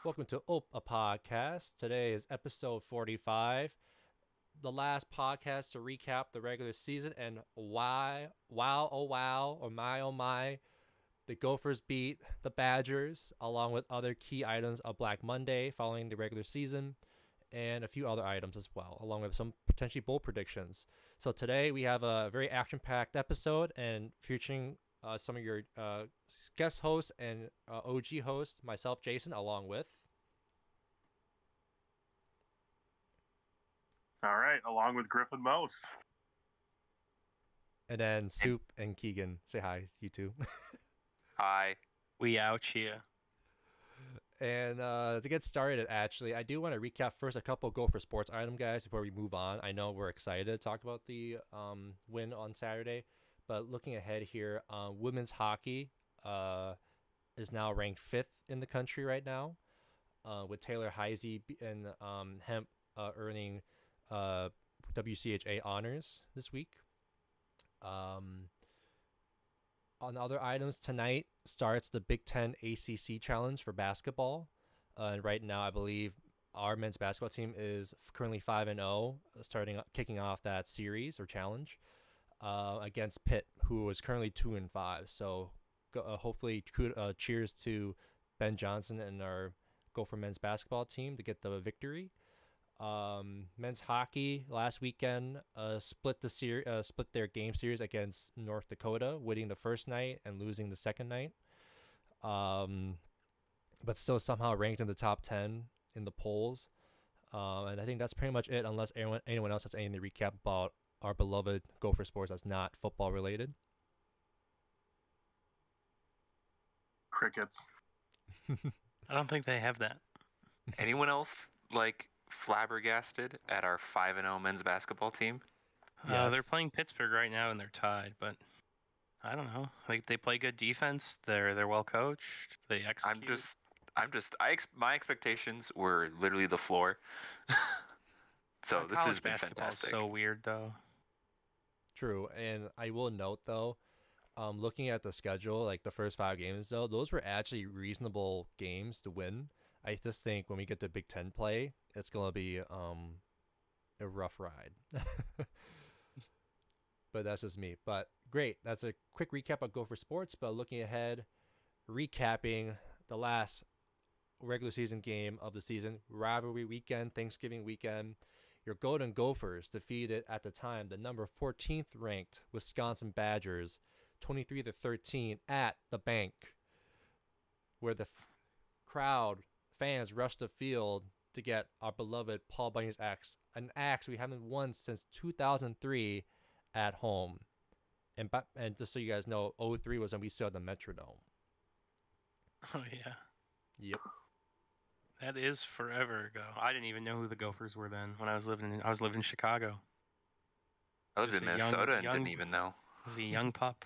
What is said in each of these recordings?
Welcome to a podcast. Today is episode 45, the last podcast to recap the regular season. And oh my, the Gophers beat the Badgers along with other key items of Black Monday following the regular season and a few other items as well, along with some potentially bold predictions. So today we have a very action-packed episode and featuring some of your guest hosts and OG hosts, myself, Jason, along with. All right, along with Griffin most. And then Soup and Keegan. Say hi, you two. Hi. We out here. And to get started, actually, I do want to recap first a couple Gopher sports item, guys, before we move on. I know we're excited to talk about the win on Saturday, but looking ahead here, women's hockey is now ranked 5th in the country right now, with Taylor Heisey and Hemp earning WCHA honors this week. On other items, tonight starts the Big Ten ACC Challenge for basketball. And right now, I believe our men's basketball team is currently 5-0, kicking off that series or challenge against Pitt, who is currently 2-5. So hopefully, cheers to Ben Johnson and our Gopher men's basketball team to get the victory. Men's hockey last weekend split their game series against North Dakota, winning the first night and losing the second night. But still somehow ranked in the top 10 in the polls. And I think that's pretty much it, unless anyone else has anything to recap about our beloved Gopher sports that's not football related. Crickets. I don't think they have that. Anyone else flabbergasted at our 5-0 men's basketball team? Yes. They're playing Pittsburgh right now and they're tied, but I don't know. Like, they play good defense. They're well coached. They execute. My expectations were literally the floor. So this has been basketball fantastic. So weird though. True, and I will note though, looking at the schedule, like the first 5 games though, those were actually reasonable games to win. I just think when we get to Big Ten play, it's gonna be a rough ride. But that's just me. But great, that's a quick recap of Gopher Sports. But looking ahead, recapping the last regular season game of the season, rivalry weekend, Thanksgiving weekend. Your Golden Gophers defeated at the time the number 14th ranked Wisconsin Badgers 23-13 at the bank, where the fans rushed the field to get our beloved Paul Bunyan's axe, an axe we haven't won since 2003 at home. And just so you guys know, 03 was when we still had the Metrodome. Oh yeah. Yep. That is forever ago. I didn't even know who the Gophers were then. When I was living in Chicago. I lived in Minnesota and didn't even know. I was a young pup.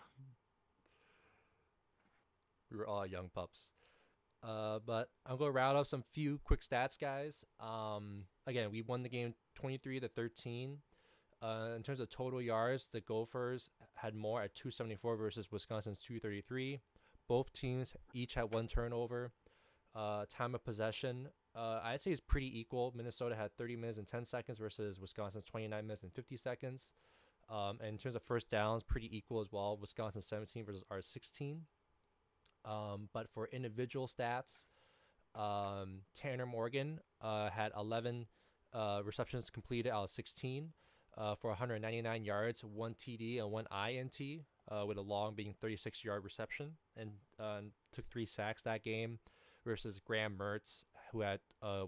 We were all young pups. But I'm going to round up some few quick stats, guys. Again, we won the game 23-13. In terms of total yards, the Gophers had more at 274 versus Wisconsin's 233. Both teams each had 1 turnover. Time of possession, I'd say is pretty equal. Minnesota had 30 minutes and 10 seconds versus Wisconsin's 29 minutes and 50 seconds. And in terms of first downs, pretty equal as well. Wisconsin 17 versus ours 16. But for individual stats, Tanner Morgan had 11 receptions completed out of 16 for 199 yards, 1 TD and 1 INT, with a long being 36-yard reception, and took 3 sacks that game, versus Graham Mertz, who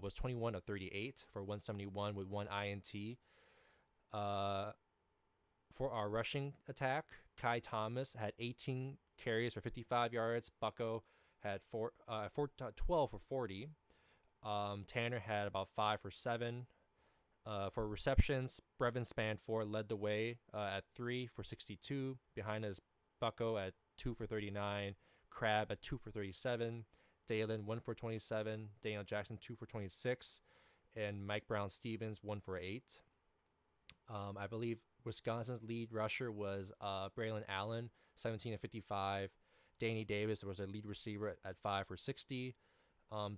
was 21 of 38 for 171 with 1 INT. For our rushing attack, Kai Thomas had 18 carries for 55 yards. Bucko had 12 for 40. Tanner had about 5 for 7. For receptions, Brevin Spanfor led the way at 3 for 62. Behind us, Bucko at 2 for 39. Crab at 2 for 37. Dalen 1 for 27. Daniel Jackson 2 for 26. And Mike Brown-Stevens 1 for 8. I believe Wisconsin's lead rusher was Braylon Allen, 17 of 55. Danny Davis was a lead receiver at 5 for 60.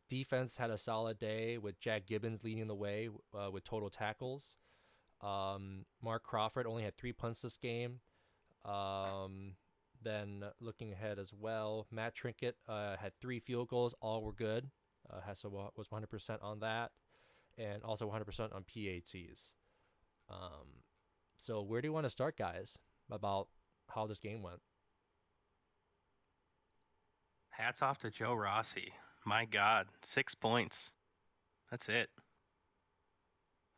Defense had a solid day with Jack Gibbons leading the way with total tackles. Mark Crawford only had 3 punts this game. Then looking ahead as well, Matt Trinket had 3 field goals. All were good. Was 100% on that, and also 100% on PATs. So where do you want to start, guys, about how this game went? Hats off to Joe Rossi. My God, 6 points. That's it.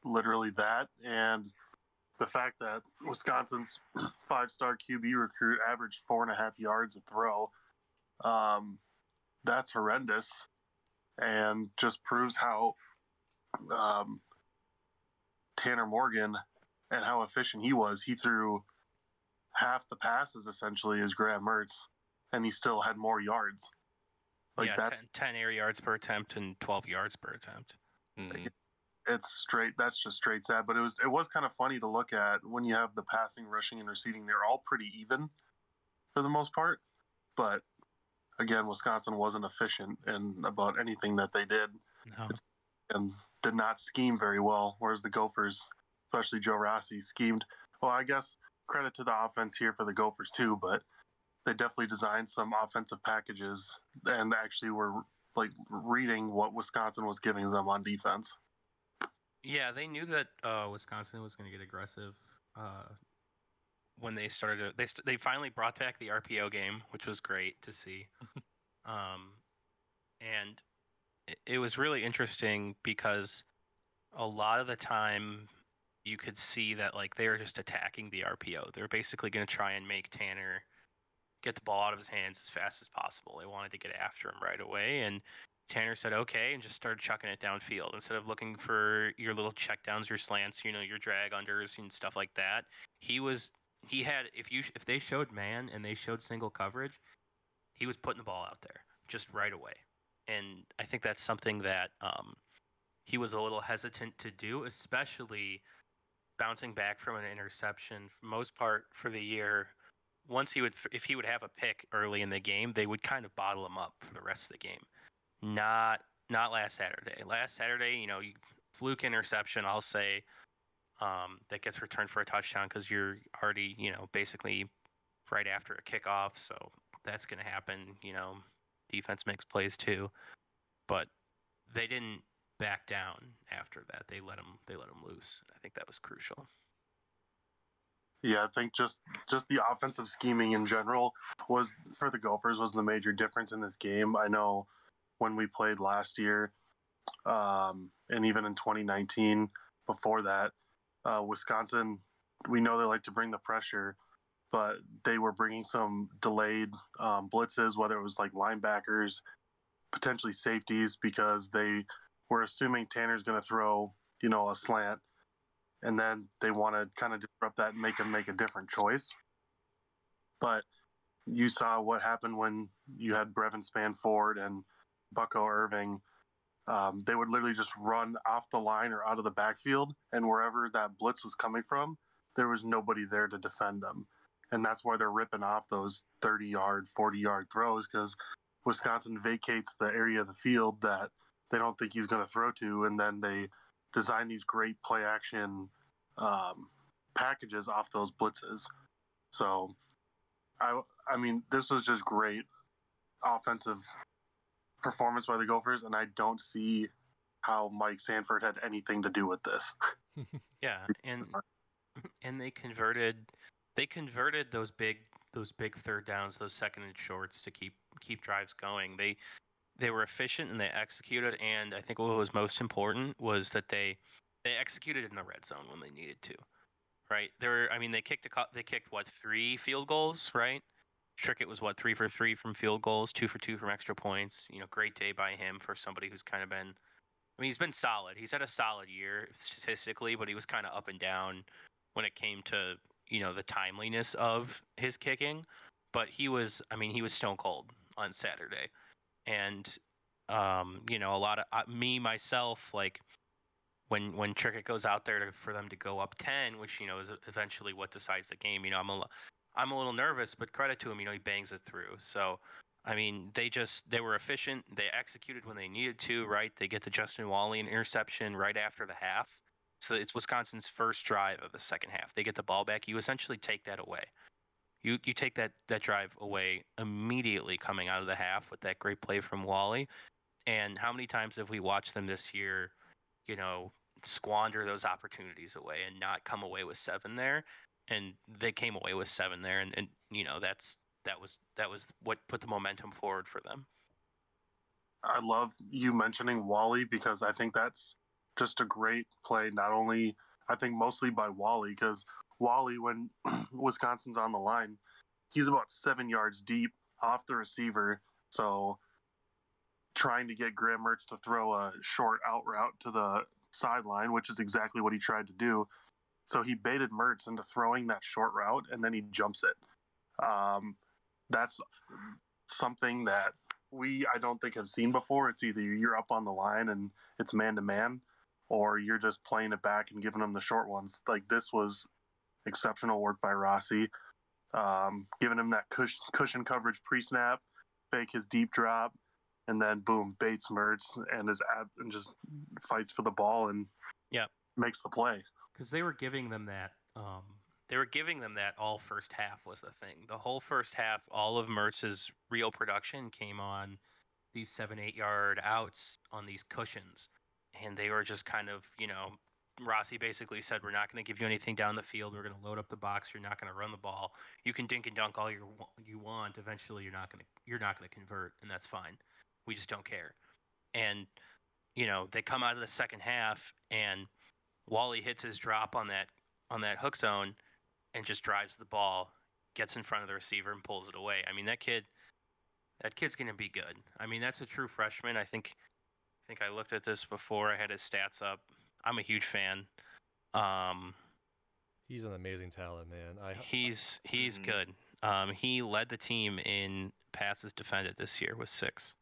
Literally that, and the fact that Wisconsin's 5-star QB recruit averaged 4.5 yards a throw, that's horrendous, and just proves how Tanner Morgan and how efficient he was. He threw half the passes essentially as Graham Mertz, and he still had more yards. Like yeah, 10 air yards per attempt and 12 yards per attempt. Mm-hmm. It's straight. That's just straight sad. But it was kind of funny to look at when you have the passing, rushing, and receiving. They're all pretty even for the most part. But again, Wisconsin wasn't efficient in about anything that they did, and did not scheme very well. Whereas the Gophers, especially Joe Rossi, schemed. Well, I guess credit to the offense here for the Gophers too, but they definitely designed some offensive packages and actually were like reading what Wisconsin was giving them on defense. Yeah, they knew that Wisconsin was going to get aggressive when they started. They finally brought back the RPO game, which was great to see. And it was really interesting because a lot of the time you could see that like they were just attacking the RPO. They were basically going to try and make Tanner get the ball out of his hands as fast as possible. They wanted to get after him right away, and Tanner said okay and just started chucking it downfield instead of looking for your little checkdowns, your slants, your drag unders and stuff like that. He had if they showed man and they showed single coverage, he was putting the ball out there just right away. And I think that's something that he was a little hesitant to do, especially bouncing back from an interception for most part for the year. Once if he would have a pick early in the game, they would kind of bottle him up for the rest of the game. Not last Saturday. Last Saturday, you fluke interception, I'll say, that gets returned for a touchdown because you're already, basically right after a kickoff. So that's going to happen. Defense makes plays too, but they didn't back down after that. They let him loose. I think that was crucial. Yeah, I think just the offensive scheming in general was for the Gophers was the major difference in this game. I know when we played last year, and even in 2019 before that, Wisconsin, we know they like to bring the pressure, but they were bringing some delayed blitzes, whether it was like linebackers, potentially safeties, because they were assuming Tanner's going to throw, a slant, and then they want to kind of disrupt that and make him make a different choice. But you saw what happened when you had Brevin Spanford and Bucko Irving. They would literally just run off the line or out of the backfield, and wherever that blitz was coming from, there was nobody there to defend them. And that's why they're ripping off those 30-yard, 40-yard throws, because Wisconsin vacates the area of the field that they don't think he's going to throw to, and then they design these great play-action packages off those blitzes. So, I mean, this was just great offensive performance by the Gophers, and I don't see how Mike Sanford had anything to do with this. Yeah, and they converted those big third downs, those second and shorts to keep drives going. They were efficient and they executed, and I think what was most important was that they executed in the red zone when they needed to. Right? They kicked what, 3 field goals, right? Trickett was 3 for 3 from field goals, 2 for 2 from extra points. Great day by him for somebody who's kind of been, he's been solid. He's had a solid year statistically, but he was kind of up and down when it came to, the timeliness of his kicking. But he was stone cold on Saturday. And, a lot of myself, like when Trickett goes out there for them to go up 10, which, is eventually what decides the game, I'm a little nervous, but credit to him, he bangs it through. So I mean, they were efficient. They executed when they needed to, right? They get the Justin Wally interception right after the half. So it's Wisconsin's first drive of the second half. They get the ball back. You essentially take that away. You take that drive away immediately coming out of the half with that great play from Wally. And how many times have we watched them this year, squander those opportunities away and not come away with 7 there? And they came away with 7 there, and that was what put the momentum forward for them. I love you mentioning Wally because I think that's just a great play. Not only, I think mostly by Wally, because Wally, when Wisconsin's on the line, he's about 7 yards deep off the receiver. So trying to get Graham Mertz to throw a short out route to the sideline, which is exactly what he tried to do. So he baited Mertz into throwing that short route, and then he jumps it. That's something that I don't think have seen before. It's either you're up on the line and it's man-to-man, or you're just playing it back and giving them the short ones. Like, this was exceptional work by Rossi, giving him that cushion coverage pre-snap, fake his deep drop, and then boom, baits Mertz and and just fights for the ball and makes the play. Because they were giving them that. All first half was the thing. The whole first half, all of Mertz's real production came on these 7-8 yard outs on these cushions, and they were just kind of, Rossi basically said, we're not going to give you anything down the field. We're going to load up the box. You're not going to run the ball. You can dink and dunk all you want. Eventually, you're not going to convert, and that's fine. We just don't care. And they come out of the second half, and Wally hits his drop on that hook zone, and just drives the ball, gets in front of the receiver, and pulls it away. I mean, that kid's going to be good. I mean, that's a true freshman. I think I looked at this before. I had his stats up. I'm a huge fan. He's an amazing talent, man. He's good. He led the team in passes defended this year with 6.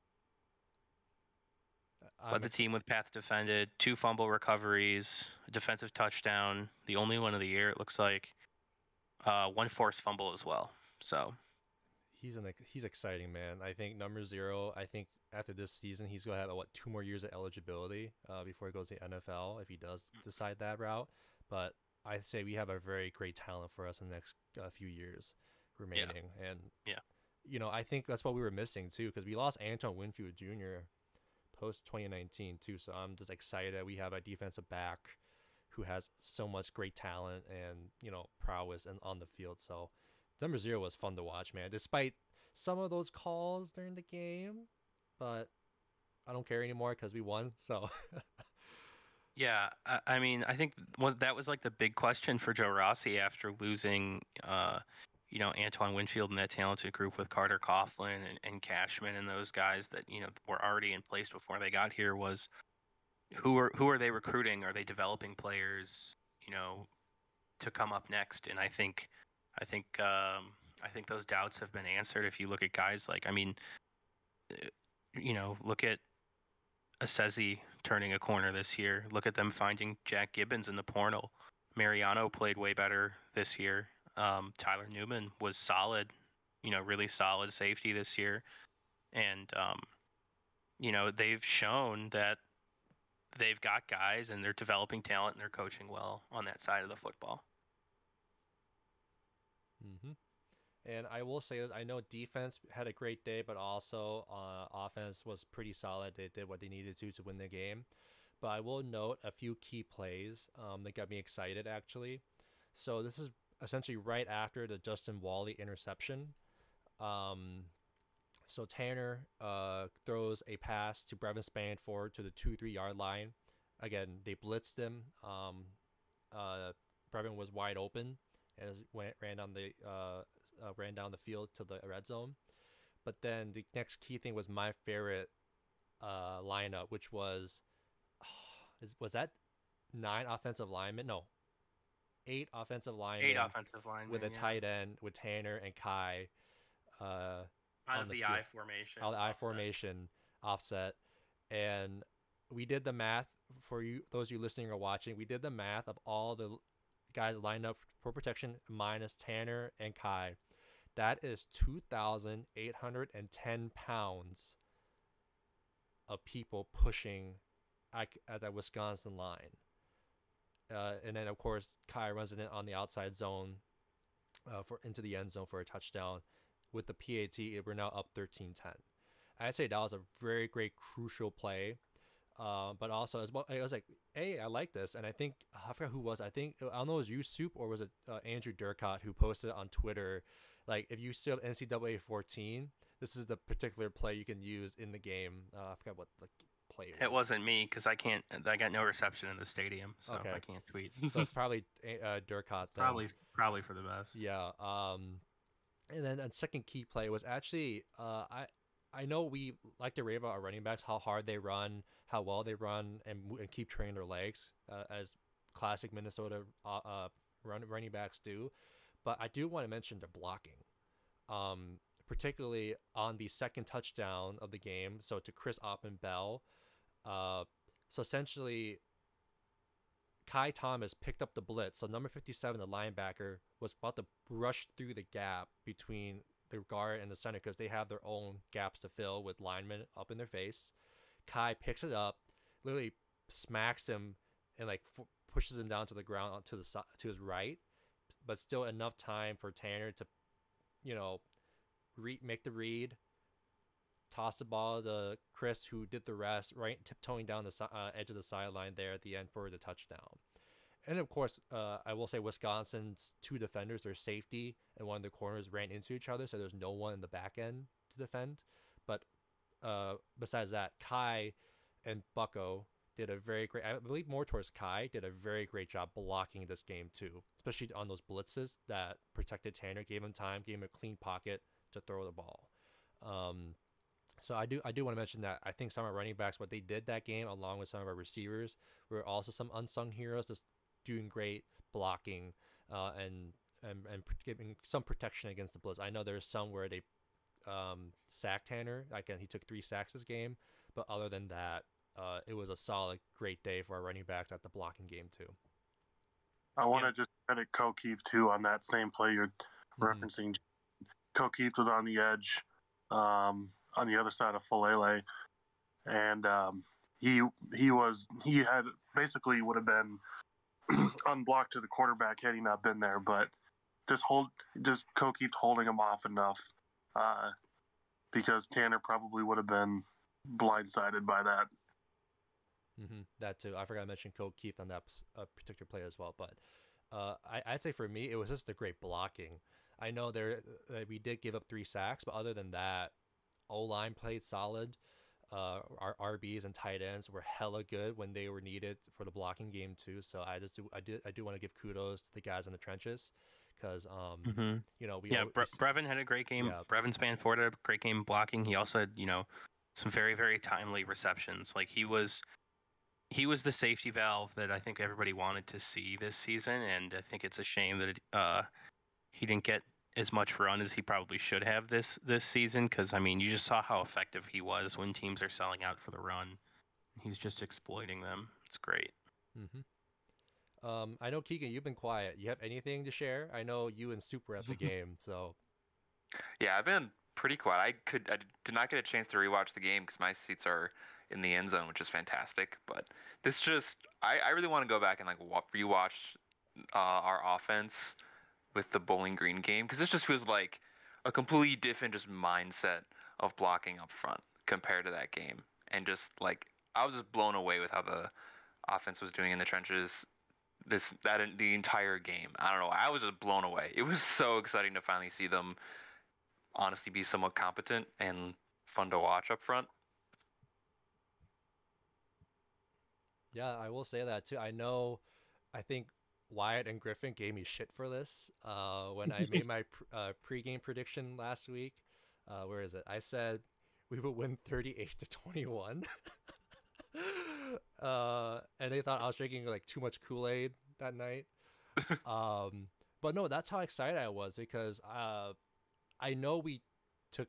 Led the team with pass defended, 2 fumble recoveries, a defensive touchdown, the only one of the year it looks like, 1 forced fumble as well. So he's exciting, man. I think number 0. I think after this season he's gonna have 2 more years of eligibility before he goes to the NFL if he does decide that route. But I say we have a very great talent for us in the next few years remaining, and I think that's what we were missing too, because we lost Antoine Winfield Jr. post 2019 too. So I'm just excited that we have a defensive back who has so much great talent and prowess on the field. So number 0 was fun to watch, man, despite some of those calls during the game, but I don't care anymore because we won. So yeah, I mean, I think that was like the big question for Joe Rossi after losing Antoine Winfield and that talented group with Carter Coughlin and Cashman and those guys that were already in place before they got here, was who are they recruiting? Are they developing players to come up next? And I think those doubts have been answered. If you look at guys like, look at Assezi turning a corner this year. Look at them finding Jack Gibbons in the portal. Mariano played way better this year. Tyler Newman was solid, really solid safety this year. And, they've shown that they've got guys and they're developing talent and they're coaching well on that side of the football. Mm-hmm. And I will say this, I know defense had a great day, but also offense was pretty solid. They did what they needed to win the game. But I will note a few key plays that got me excited, actually. So this is essentially right after the Justin Wally interception. So Tanner throws a pass to Brevin Spanford to the 2-3 yard line. Again, they blitzed him. Brevin was wide open and ran down the field to the red zone. But then the next key thing was my favorite lineup, which was that 9 offensive linemen? No, 8 offensive linemen. 8 offensive linemen with a tight end with Tanner and Kai. Out of the I formation. Out of the I formation offset. And we did the math for you, those of you listening or watching. We did the math of all the guys lined up for protection minus Tanner and Kai. That is 2,810 pounds of people pushing at that Wisconsin line. And then, of course, Kai runs it in on the outside zone for into the end zone for a touchdown. With the PAT, we're now up 13-10. I'd say that was a very great, crucial play. But also, as well, I was like, hey, I like this. And I think, I forgot who it was. I don't know if it was you, Soup, or was it Andrew Durkott, who posted on Twitter, like, if you still have NCAA 14, this is the particular play you can use in the game. I forgot what the play it was. It wasn't me, because I got no reception in the stadium, so Okay. I can't tweet. So it's probably Durkott then. Probably for the best. Yeah. And then a second key play was actually, I know we like to rave about our running backs, how hard they run, how well they run, and keep training their legs, as classic Minnesota running backs do. But I do want to mention the blocking, particularly on the second touchdown of the game. So to Chris Oppen-Bell. So essentially, Kai Thomas picked up the blitz. So number 57, the linebacker, was about to rush through the gap between the guard and the center because they have their own gaps to fill with linemen up in their face. Kai picks it up, literally smacks him, and like pushes him down to the ground to his right, but still enough time for Tanner to, make the read, toss the ball to Chris, who did the rest, right, tiptoeing down the edge of the sideline there at the end for the touchdown. And of course, I will say Wisconsin's two defenders, their safety and one of the corners, ran into each other, so there's no one in the back end to defend. But besides that, Kai and Bucko did a very great, I believe more towards Kai, did a very great job blocking this game too, especially on those blitzes that protected Tanner, gave him time, gave him a clean pocket to throw the ball. So I do want to mention that I think some of our running backs, what they did that game, along with some of our receivers, were also some unsung heroes, just doing great blocking and giving some protection against the blitz. I know there's some where they sacked Tanner. Again, he took 3 sacks this game, but other than that, it was a solid, great day for our running backs at the blocking game too. I want to just credit Keefe too on that same play you're referencing. Keefe was on the edge, on the other side of Falele, and he had basically would have been unblocked to the quarterback had he not been there, but just Keefe holding him off enough, because Tanner probably would have been blindsided by that. That too. I forgot to mention Keefe on that particular play as well, but I'd say for me it was just the great blocking. I know we did give up 3 sacks, but other than that, O-line played solid. Our RBs and tight ends were hella good when they were needed for the blocking game too. So I do want to give kudos to the guys in the trenches, because Brevin had a great game. Yeah. Brevin Spanford had a great game blocking. He also had some very, very timely receptions. Like he was the safety valve that I think everybody wanted to see this season, and I think it's a shame that he didn't get as much run as he probably should have this season, because, I mean, you just saw how effective he was when teams are selling out for the run. He's just exploiting them. It's great. I know, Keegan, you've been quiet. You have anything to share? I know you and Soup were at the game, so... Yeah, I've been pretty quiet. I did not get a chance to rewatch the game because my seats are in the end zone, which is fantastic. But this just... I really want to go back and rewatch our offense with the Bowling Green game, because this just feels like a completely different just mindset of blocking up front compared to that game. And just I was just blown away with how the offense was doing in the trenches the entire game. I don't know, I was just blown away. It was so exciting to finally see them honestly be somewhat competent and fun to watch up front. Yeah, I will say that too. I think Wyatt and Griffin gave me shit for this when I made my pregame prediction last week. Where is it? I said we would win 38-21. And they thought I was drinking too much Kool-Aid that night. But no, that's how excited I was, because I know we took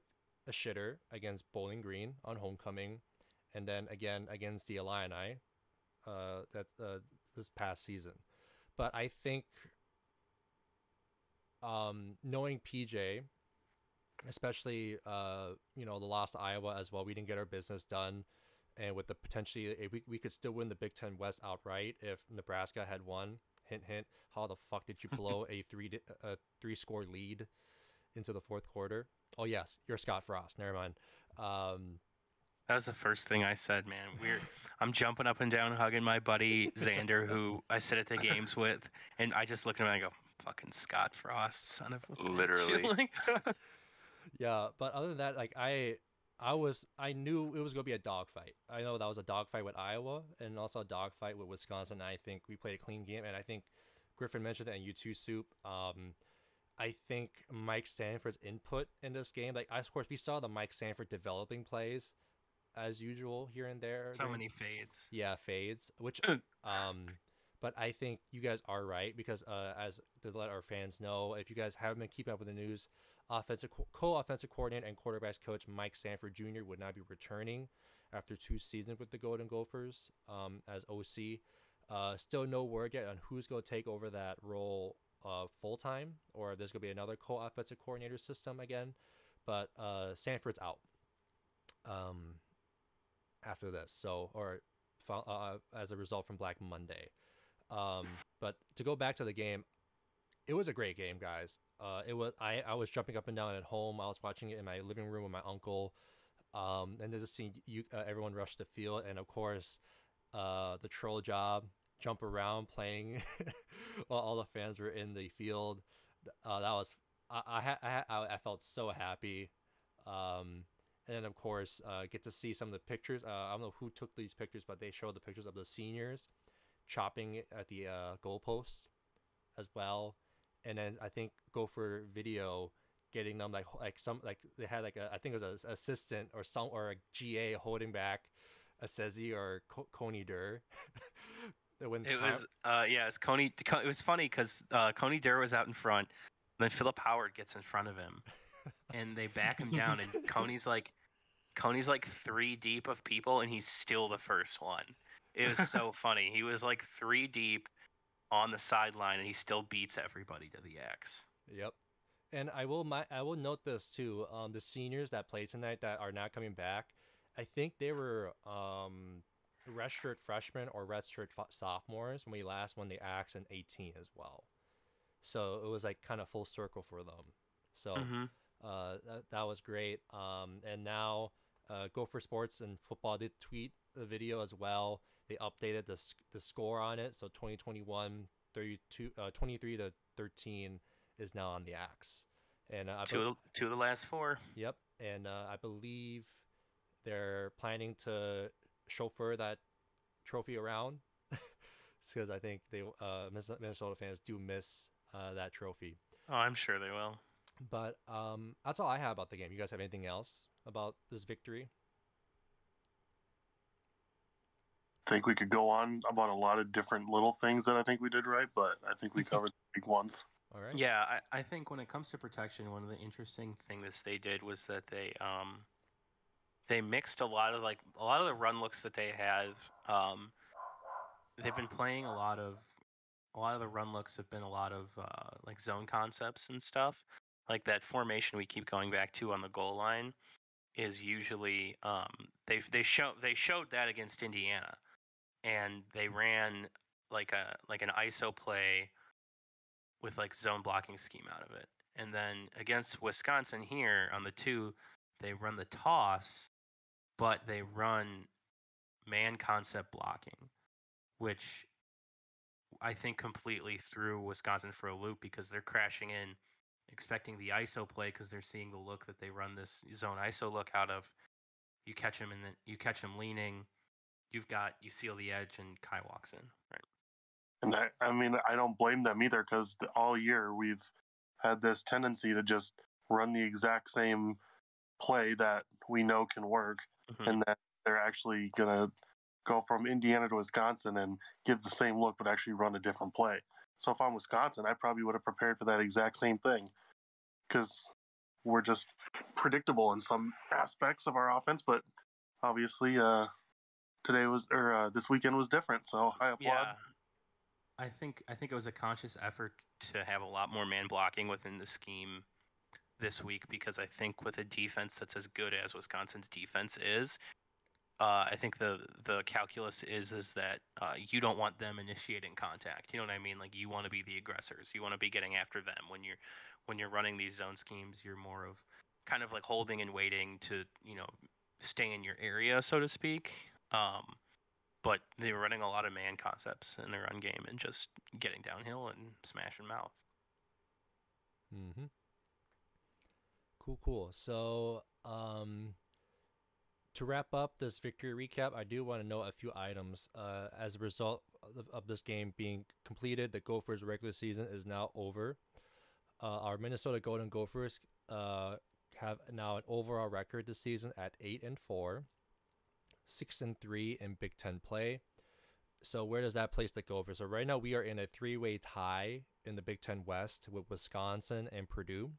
a shitter against Bowling Green on homecoming, and then again against the Illini this past season. But I think knowing PJ especially the loss to Iowa as well. We didn't get our business done, and with the potentially we could still win the Big Ten West outright if Nebraska had won. Hint, hint. How the fuck did you blow a three-score lead into the fourth quarter? Oh yes, you're Scott Frost. Never mind. That was the first thing I said, man. I'm jumping up and down, hugging my buddy Xander, who I sit at the games with, and I just look at him and I go, "Fucking Scott Frost, son of a bitch." Literally. Yeah, but other than that, like I knew it was gonna be a dogfight. I know that was a dogfight with Iowa and also a dogfight with Wisconsin. I think we played a clean game, and I think Griffin mentioned that, and you too, Soup. I think Mike Sanford's input in this game, like of course we saw the Mike Sanford developing plays as usual here and there. So many fades. Yeah, fades. Which but I think you guys are right because as to let our fans know, if you guys haven't been keeping up with the news, co-offensive coordinator and quarterbacks coach Mike Sanford Jr. would not be returning after 2 seasons with the Golden Gophers as OC. Still no word yet on who's going to take over that role full time, or if there's going to be another co-offensive coordinator system again. But Sanford's out after this, so as a result from Black Monday. But to go back to the game, it was a great game, guys. It was I was jumping up and down at home. I was watching it in my living room with my uncle, and there's a scene everyone rushed the field, and of course, the troll job jump around playing while all the fans were in the field. That was I felt so happy. And then of course get to see some of the pictures. I don't know who took these pictures, but they showed the pictures of the seniors chopping at the goalposts as well. And then I think Gopher Video getting them like they had like I think it was an assistant or a GA holding back a Sezi or Coney Durr. It's Coney. It was funny because Coney Durr was out in front, and then Philip Howard gets in front of him, and they back him down, and Coney's like 3 deep of people, and he's still the first one. It was so funny. He was like 3 deep on the sideline, and he still beats everybody to the X. Yep. And I will note this too. The seniors that played tonight that are not coming back, I think they were redshirt freshmen or redshirt sophomores when we last won the Axe in 18 as well. So it was like kind of full circle for them. So that was great. And now Gopher Sports and Football did tweet the video as well. They updated the score on it. So 2021 23 to 13 is now on the Axe. And two of the last 4. Yep. And I believe they're planning to chauffeur that trophy around because I think they Minnesota fans do miss that trophy. Oh, I'm sure they will. But that's all I have about the game. You guys have anything else about this victory? I think we could go on about a lot of different little things that I think we did right, but I think we covered the big ones. All right. Yeah, I think when it comes to protection, one of the interesting things they did was that they mixed a lot of the run looks that they have. They've been playing a lot of the run looks have been a lot of like zone concepts and stuff. Like that formation we keep going back to on the goal line is usually they showed that against Indiana, and they ran like an ISO play with like zone blocking scheme out of it. And then against Wisconsin here on the 2, they run the toss, but they run man concept blocking, which I think completely threw Wisconsin for a loop because they're crashing in expecting the ISO play because they're seeing the look that they run this zone ISO look out of. You catch him and then you catch him leaning. You seal the edge and Kai walks in. Right. And I don't blame them either because all year we've had this tendency to just run the exact same play that we know can work, and that they're actually going to go from Indiana to Wisconsin and give the same look but actually run a different play. So if I'm Wisconsin, I probably would have prepared for that exact same thing because we're just predictable in some aspects of our offense, but obviously this weekend was different, so I applaud. Yeah. I think it was a conscious effort to have a lot more man blocking within the scheme this week, because I think with a defense that's as good as Wisconsin's defense is, I think the calculus is that you don't want them initiating contact. You know what I mean? Like, you want to be the aggressors. You want to be getting after them when you're running these zone schemes. You're more of kind of like holding and waiting to stay in your area, so to speak. But they were running a lot of man concepts in their run game and just getting downhill and smashing mouth. Mm-hmm. Cool. So, to wrap up this victory recap, I do want to note a few items. As a result of this game being completed, the Gophers' regular season is now over. Our Minnesota Golden Gophers have now an overall record this season at 8-4, 6-3 in Big Ten play. So where does that place the Gophers? So right now we are in a three-way tie in the Big Ten West with Wisconsin and Purdue.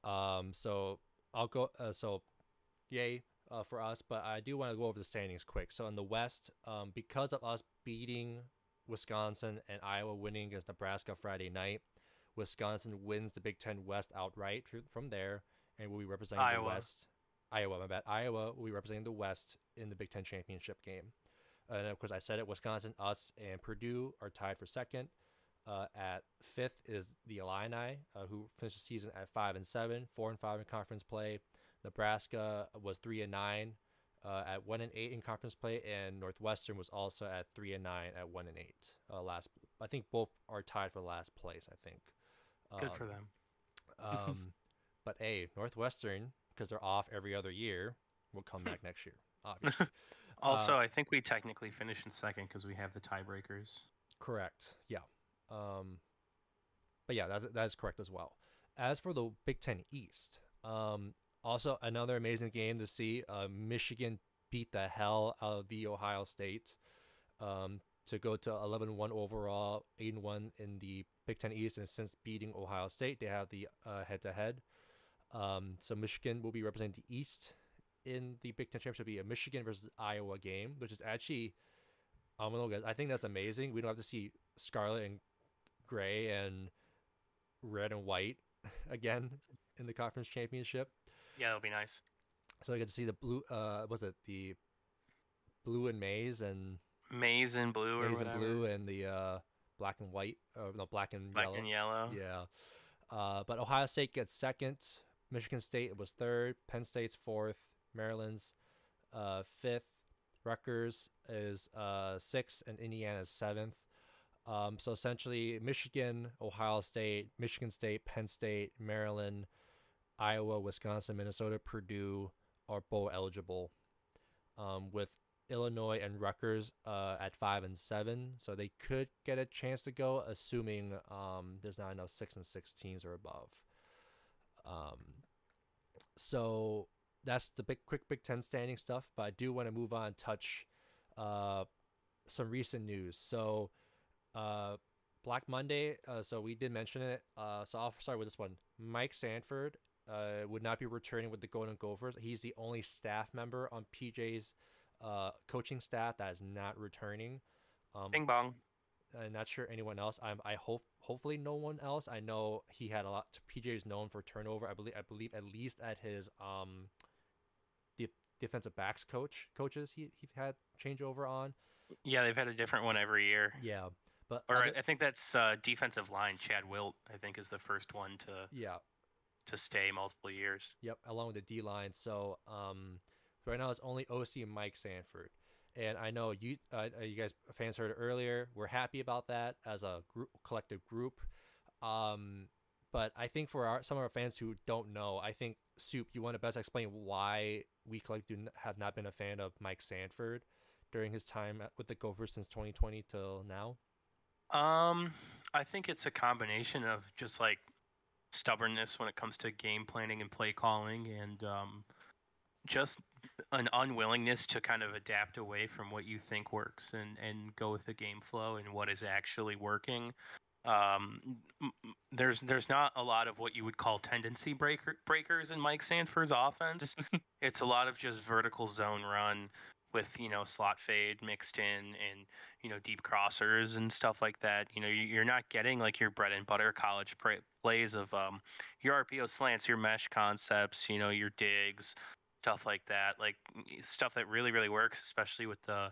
So I'll go. So yay for us, but I do want to go over the standings quick. So in the West, because of us beating Wisconsin and Iowa winning against Nebraska Friday night, Wisconsin wins the Big Ten West outright from there, and will be representing the West. Iowa, my bad. Iowa will be representing the West in the Big Ten championship game. And of course, I said it. Wisconsin, us, and Purdue are tied for second. At fifth is the Illini, who finished the season at 5-7, 4-5 in conference play. Nebraska was 3-9 at 1-8 in conference play, and Northwestern was also at 3-9 at 1-8. I think both are tied for last place. I think. Good for them. But Northwestern, because they're off every other year, will come back next year, obviously. Also, I think we technically finished in second because we have the tiebreakers. Correct. Yeah. But yeah, that is correct as well. As for the Big Ten East, also another amazing game to see. Michigan beat the hell out of the Ohio State to go to 11-1 overall, 8-1 in the Big Ten East, and since beating Ohio State, they have the head-to-head. So Michigan will be representing the East in the Big Ten Championship. It'll be a Michigan versus Iowa game, which is actually, I don't know, guys. I think that's amazing. We don't have to see scarlet and gray and red and white again in the conference championship. Yeah, that'll be nice. So I get to see the blue. Was it the blue and maize and maize and blue or whatever? Maize and blue and the black and white. No, black and yellow. Black and yellow. Yeah. But Ohio State gets second. Michigan State was third. Penn State's fourth. Maryland's fifth. Rutgers is sixth, and Indiana's seventh. So essentially, Michigan, Ohio State, Michigan State, Penn State, Maryland, Iowa, Wisconsin, Minnesota, Purdue are bowl eligible, with Illinois and Rutgers at 5-7. So they could get a chance to go, assuming there's not enough 6-6 teams or above. So that's the quick Big Ten standing stuff. But I do want to move on and touch some recent news. So Black Monday, so we did mention it. So I'll start with this one. Mike Sanford would not be returning with the Golden Gophers. He's the only staff member on PJ's coaching staff that is not returning. Bing bong. I'm not sure anyone else. Hopefully no one else. I know he had a lot. PJ is known for turnover. I believe at least at his defensive backs coaches he had changeover on. Yeah, they've had a different one every year. Yeah, but I think that's defensive line. Chad Wilt, I think, is the first one to stay multiple years. Yep, along with the D line. So right now it's only OC and Mike Sanford. And I know you guys fans heard it earlier. We're happy about that as a collective group. But I think for some of our fans who don't know, I think, Soup, you want to best explain why we collectively have not been a fan of Mike Sanford during his time with the Gophers since 2020 till now? I think it's a combination of just like stubbornness when it comes to game planning and play calling, and just an unwillingness to kind of adapt away from what you think works and go with the game flow and what is actually working. There's not a lot of what you would call tendency breakers in Mike Sanford's offense. It's a lot of just vertical zone run with, slot fade mixed in and, deep crossers and stuff like that. You're not getting like your bread and butter college plays of your RPO slants, your mesh concepts, your digs, stuff like that, like stuff that really, really works, especially with the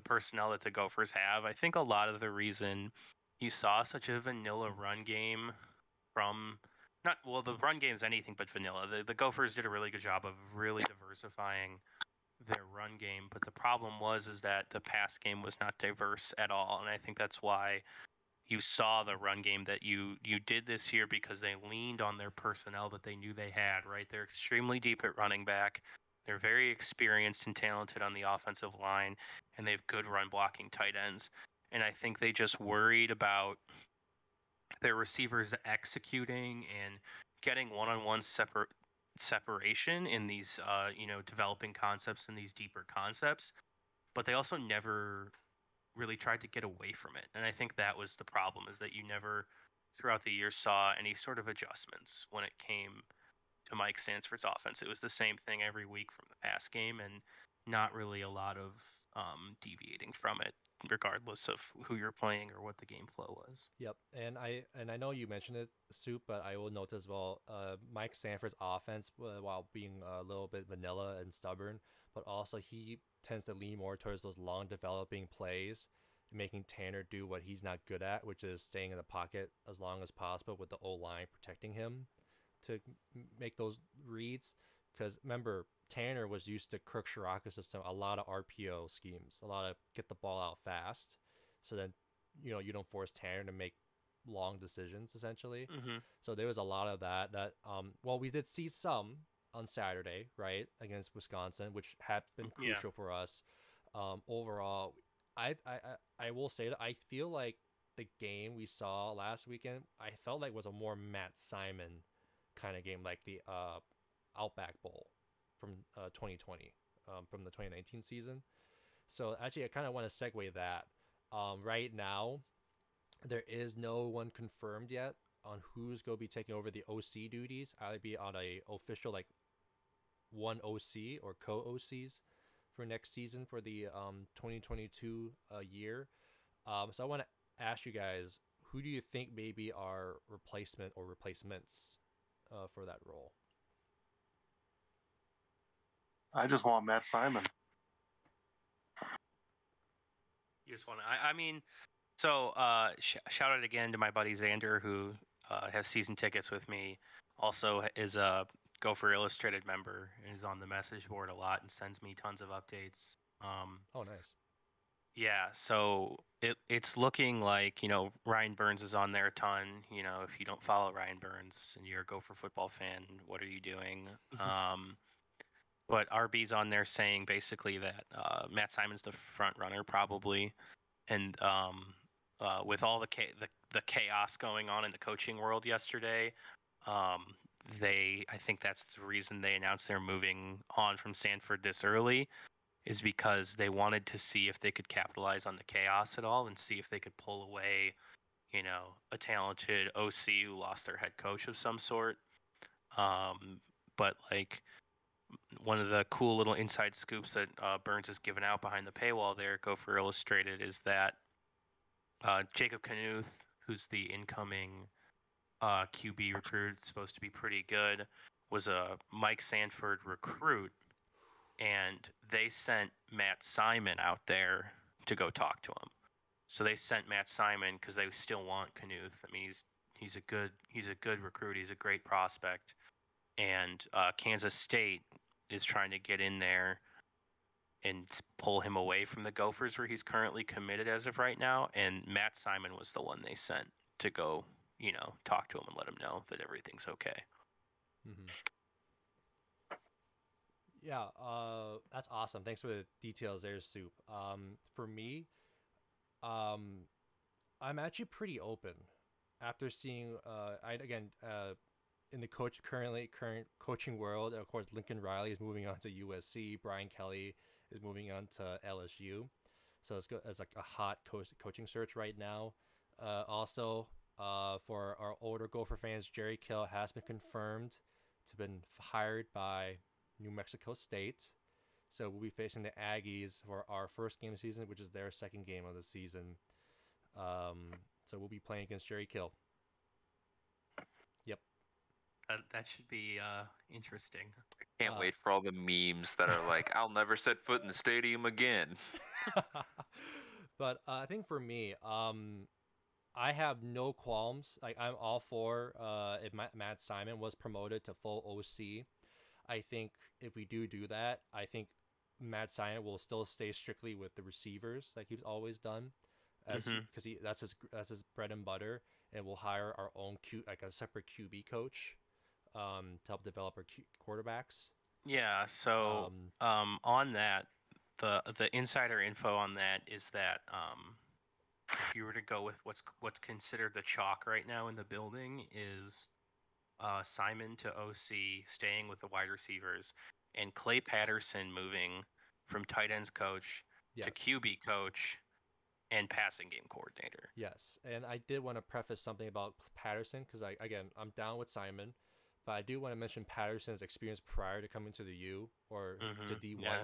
personnel that the Gophers have. I think a lot of the reason you saw such a vanilla run game from the run game is anything but vanilla. The Gophers did a really good job of really diversifying their run game, but the problem is that the pass game was not diverse at all, and I think that's why you saw the run game that you did this year, because they leaned on their personnel that they knew they had, right? They're extremely deep at running back. They're very experienced and talented on the offensive line, and they have good run blocking tight ends. And I think they just worried about their receivers executing and getting one-on-one separation in these developing concepts and these deeper concepts, but they also never really tried to get away from it. And I think that was the problem, is that you never throughout the year saw any sort of adjustments when it came to Mike Sanford's offense. It was the same thing every week from the pass game, and not really a lot of deviating from it, regardless of who you're playing or what the game flow was. Yep, and I know you mentioned it, Soup, but I will note as well, Mike Sanford's offense, while being a little bit vanilla and stubborn, but also he tends to lean more towards those long developing plays, making Tanner do what he's not good at, which is staying in the pocket as long as possible with the O-line protecting him to make those reads. Because remember, Tanner was used to Kirk Shiraka's system, a lot of RPO schemes, a lot of get the ball out fast, so then you don't force Tanner to make long decisions essentially. Mm-hmm. So there was a lot of that we did see some on Saturday, right, against Wisconsin, which had been crucial for us. Overall, I will say that I feel like the game we saw last weekend, I felt like was a more Matt Simon kind of game, like the Outback Bowl from 2020, from the 2019 season. So actually, I kind of want to segue that. Right now, there is no one confirmed yet on who's going to be taking over the OC duties. Either be on a official like one OC or co-OCs for next season for the 2022 year. So I want to ask you guys, who do you think maybe our replacement or replacements for that role? I just want Matt Simon. You just want to, I mean, so shout out again to my buddy Xander, who has season tickets with me. Also is a Gopher Illustrated member and is on the message board a lot and sends me tons of updates. Oh, nice. Yeah, so it's looking like, Ryan Burns is on there a ton. If you don't follow Ryan Burns and you're a Gopher football fan, what are you doing? But RB's on there saying basically that Matt Simon's the front runner probably, and with all the chaos going on in the coaching world yesterday, I think that's the reason they announced they're moving on from Sanford this early, is because they wanted to see if they could capitalize on the chaos at all and see if they could pull away, a talented OC who lost their head coach of some sort. But like, one of the cool little inside scoops that Burns has given out behind the paywall there at Gopher Illustrated is that Jacob Knuth, who's the incoming QB recruit, supposed to be pretty good, was a Mike Sanford recruit, and they sent Matt Simon out there to go talk to him. So they sent Matt Simon because they still want Knuth. I mean, he's a good recruit. He's a great prospect, and Kansas State is trying to get in there and pull him away from the Gophers, where he's currently committed as of right now. And Matt Simon was the one they sent to go, talk to him and let him know that everything's okay. Mm-hmm. Yeah, that's awesome. Thanks for the details there, Soup. For me, I'm actually pretty open after seeing, in the current coaching world. Of course, Lincoln Riley is moving on to USC. Brian Kelly is moving on to LSU. So it's like a hot coaching search right now. Also, for our older Gopher fans, Jerry Kill has been confirmed to been hired by New Mexico State. So we'll be facing the Aggies for our first game of the season, which is their second game of the season. So we'll be playing against Jerry Kill. That should be interesting. Can't wait for all the memes that are like, "I'll never set foot in the stadium again." But I think for me, I have no qualms. Like I'm all for if Matt Simon was promoted to full OC. I think if we do that, I think Matt Simon will still stay strictly with the receivers like he's always done, as because that's his bread and butter, and we'll hire our own like a separate QB coach, to help develop our quarterbacks. Yeah. So on that, the insider info on that is that if you were to go with what's considered the chalk right now in the building is Simon to OC, staying with the wide receivers, and Clay Patterson moving from tight ends coach to QB coach and passing game coordinator. Yes, and I did want to preface something about Patterson because I'm down with Simon, but I do want to mention Patterson's experience prior to coming to the U or to D1. Yeah.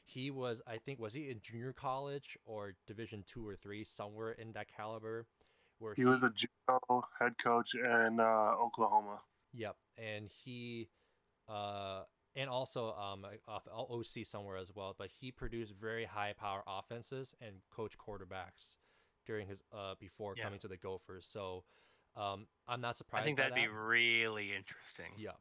He was, I think, was he in junior college or Division 2 or 3, somewhere in that caliber? Where he was a JUCO head coach in Oklahoma. Yep, and he, and also off OC somewhere as well. But he produced very high power offenses and coached quarterbacks during his before coming to the Gophers. So I'm not surprised. I think that'd be really interesting. Yeah.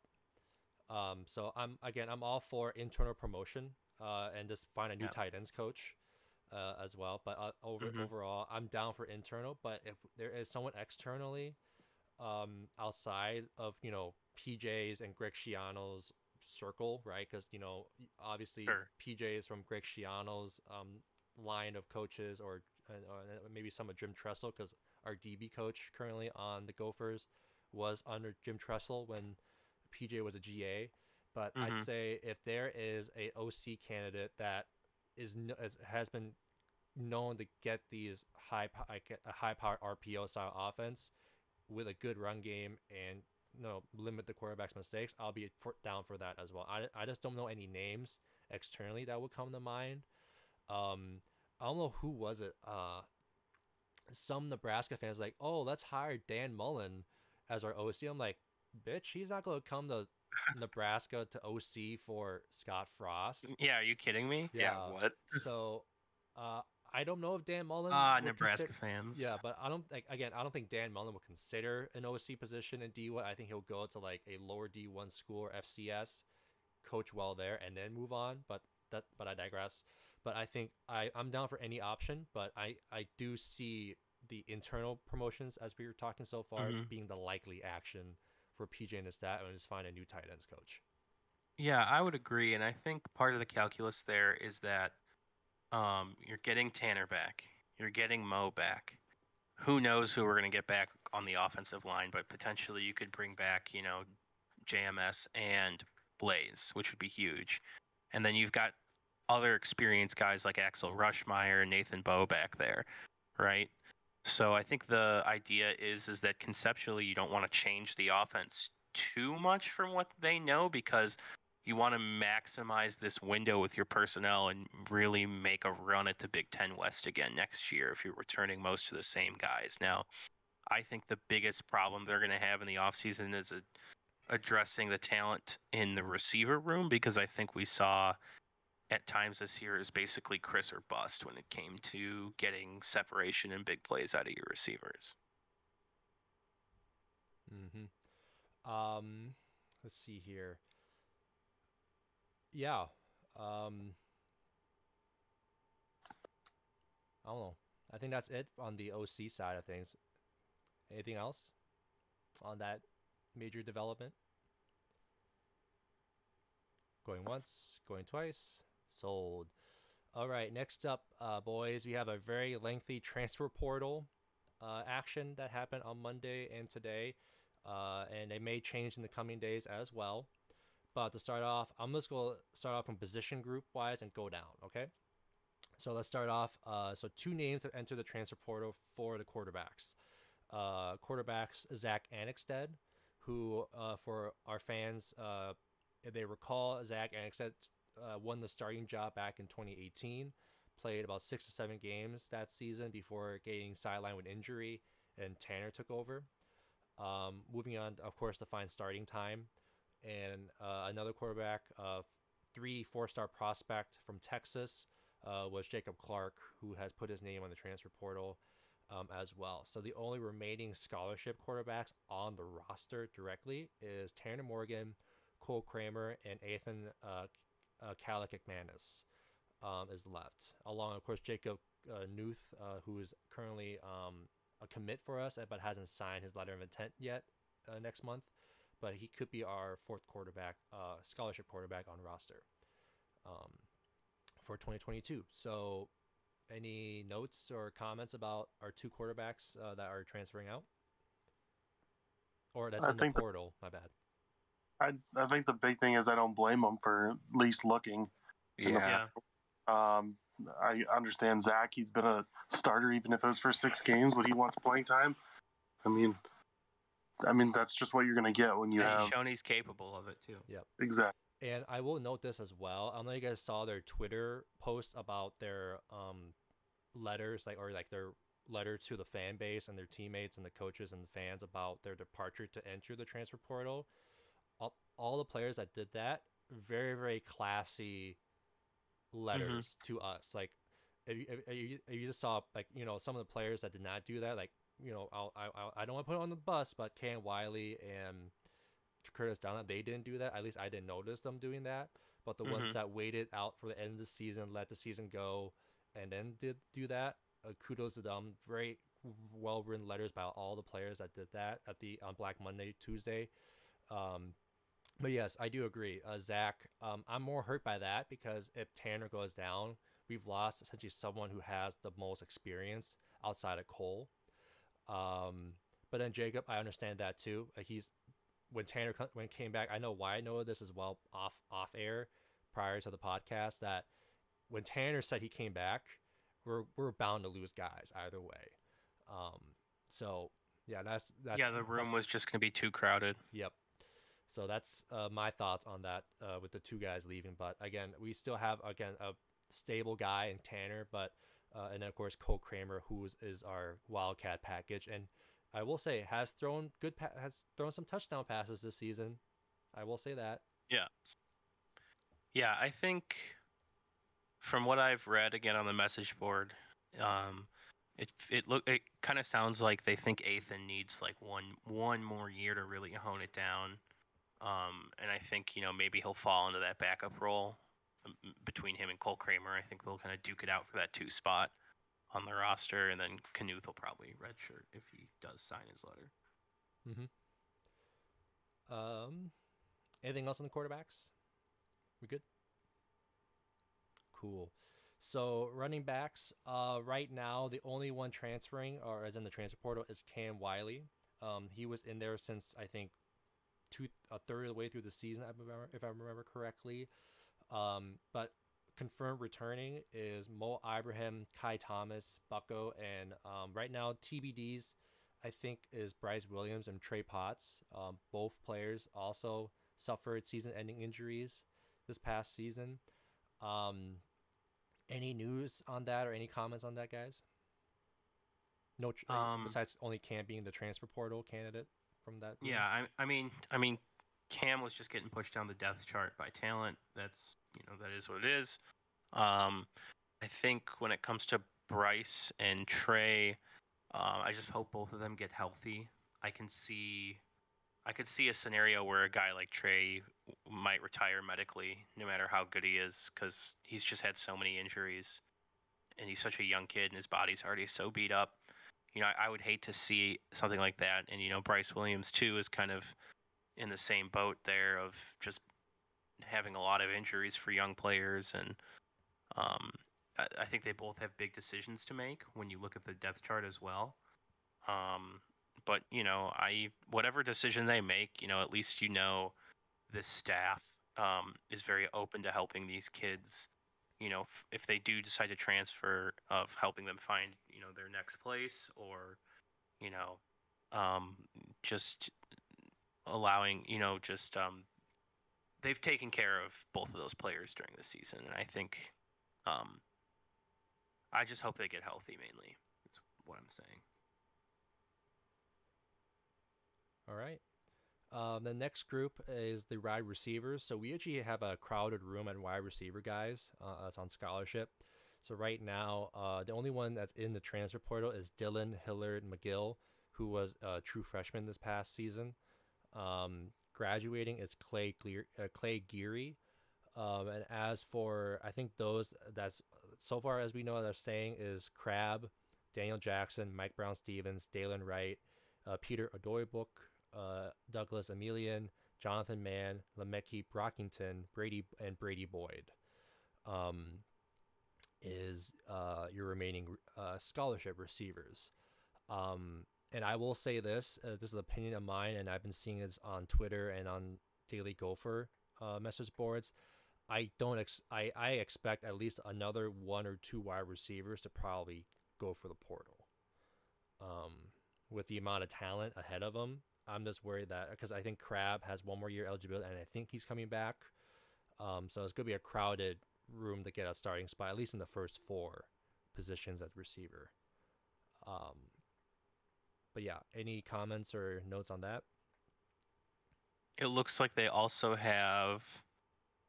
So I'm all for internal promotion and just find a new tight ends coach as well. But overall, I'm down for internal. But if there is someone externally outside of PJ's and Greg Schiano's circle, right? Because obviously PJ is from Greg Schiano's line of coaches, or maybe some of Jim Tressel, because our DB coach currently on the Gophers was under Jim Tressel when PJ was a GA. But I'd say if there is a OC candidate that has been known to get these high-powered RPO style offense with a good run game and limit the quarterback's mistakes, I'll be down for that as well. I just don't know any names externally that would come to mind. I don't know who was it. Some Nebraska fans like, oh, let's hire Dan Mullen as our OC. I'm like, bitch, he's not going to come to Nebraska to OC for Scott Frost. Yeah, are you kidding me? Yeah, what? So, I don't know if Dan Mullen. Nebraska fans. Yeah, but I don't think Dan Mullen will consider an OC position in D1. I think he'll go to like a lower D1 school or FCS, coach well there, and then move on. But I digress. But I think I'm down for any option. But I do see the internal promotions, as we were talking so far, being the likely action for PJ and his staff, and just find a new tight ends coach. Yeah, I would agree, and I think part of the calculus there is that you're getting Tanner back, you're getting Mo back. Who knows who we're going to get back on the offensive line, but potentially you could bring back, JMS and Blaze, which would be huge. And then you've got other experienced guys like Axel Rushmeyer and Nathan Bowe back there, right? So I think the idea is that conceptually you don't want to change the offense too much from what they know, because you want to maximize this window with your personnel and really make a run at the Big Ten West again next year if you're returning most of the same guys. Now, I think the biggest problem they're going to have in the offseason is addressing the talent in the receiver room, because I think we saw at times this year is basically Chris or bust when it came to getting separation and big plays out of your receivers. Let's see here. Yeah. I don't know. I think that's it on the OC side of things. Anything else on that major development? Going once, going twice, sold. All right, next up, boys, we have a very lengthy transfer portal action that happened on Monday and today, and it may change in the coming days as well. But to start off, I'm just going to start off from position group wise and go down, okay? So let's start off. So two names that enter the transfer portal for the quarterbacks. Quarterbacks Zach Annexstad, who for our fans, if they recall, Zach Annexstad won the starting job back in 2018, played about 6 to 7 games that season before getting sidelined with injury, and Tanner took over. Moving on, of course, to find starting time. And another quarterback, 4-star prospect from Texas, was Jacob Clark, who has put his name on the transfer portal as well. So the only remaining scholarship quarterbacks on the roster directly is Tanner Morgan, Cole Kramer, and Ethan Kalakikmanis is left. Along, of course, Jacob Knuth, who is currently a commit for us, but hasn't signed his letter of intent yet next month. But he could be our fourth quarterback, scholarship quarterback on roster for 2022. So any notes or comments about our two quarterbacks that are transferring out? Or that's in the portal, my bad. I think the big thing is I don't blame them for at least looking. Yeah. I understand Zach. He's been a starter even if it was for 6 games, but he wants playing time. I mean, that's just what you're going to get when you have... He's shown he's capable of it, too. Yep. Exactly. And I will note this as well. I don't know if you guys saw their Twitter post about their letters, like their letter to the fan base and their teammates and the coaches and the fans about their departure to enter the transfer portal. All the players that did that, very, very classy letters to us. Like, if you just saw, like, you know, some of the players that did not do that, like, you know, I don't want to put it on the bus, but Cam Wiley and Curtis Dunlap, they didn't do that. At least I didn't notice them doing that. But the ones that waited out for the end of the season, let the season go, and then did do that, kudos to them. Very well written letters by all the players that did that on Black Monday, Tuesday. But yes, I do agree. Zach, I'm more hurt by that because if Tanner goes down, we've lost essentially someone who has the most experience outside of Cole. But then Jacob, I understand that too. When Tanner came back, I know why I know this as well off air prior to the podcast, that when Tanner said he came back, we're bound to lose guys either way. So yeah, that's the room was just going to be too crowded. Yep. So that's my thoughts on that with the two guys leaving. But again, we still have a stable guy in Tanner, but and then of course Cole Kramer, who is our Wildcat package, and I will say has thrown some touchdown passes this season. I will say that. Yeah, I think from what I've read again on the message board, it kind of sounds like they think Ethan needs like one more year to really hone it down. And I think, you know, maybe he'll fall into that backup role between him and Cole Kramer. I think they'll kind of duke it out for that 2 spot on the roster, and then Knuth will probably redshirt if he does sign his letter. Anything else on the quarterbacks? We good? Cool. So running backs, right now the only one transferring, or as in the transfer portal, is Cam Wiley. He was in there since I think a third of the way through the season, if I remember correctly. But confirmed returning is Mo Ibrahim, Kai Thomas, Bucko, and right now TBDs I think is Bryce Williams and Trey Potts. Both players also suffered season-ending injuries this past season. Any news on that or any comments on that, guys? No, besides only Cam being the transfer portal candidate from that. Yeah, I mean, Cam was just getting pushed down the depth chart by talent. That's, you know, that is what it is. I think when it comes to Bryce and Trey, I just hope both of them get healthy. I could see a scenario where a guy like Trey might retire medically, no matter how good he is, because he's just had so many injuries, and he's such a young kid, and his body's already so beat up. You know, I would hate to see something like that. And, you know, Bryce Williams, too, is kind of in the same boat there of just having a lot of injuries for young players. And I think they both have big decisions to make when you look at the depth chart as well. But, you know, whatever decision they make, you know, at least, you know, this staff is very open to helping these kids. You know, if they do decide to transfer, of helping them find, you know, their next place, or, you know, just allowing, you know, just they've taken care of both of those players during the season, and I think I just hope they get healthy mainly. That's what I'm saying. All right. The next group is the wide receivers. So we actually have a crowded room at wide receiver guys. That's on scholarship. So right now, the only one that's in the transfer portal is Dylan Hillard McGill, who was a true freshman this past season. Graduating is Clay Geary. And as for, I think those that's so far as we know they're staying is Crab, Daniel Jackson, Mike Brown Stevens, Dalen Wright, Peter Odoybook, Douglas Emilian, Jonathan Mann, Lemeki Brockington, Brady Boyd. Is your remaining scholarship receivers. And I will say this is an opinion of mine, and I've been seeing this on Twitter and on Daily Gopher message boards. I expect at least another 1 or 2 wide receivers to probably go for the portal. With the amount of talent ahead of them, I'm just worried that because I think Crab has 1 more year eligibility, and I think he's coming back. So it's going to be a crowded room to get a starting spot, at least in the first 4 positions at receiver. But yeah, any comments or notes on that? It looks like they also have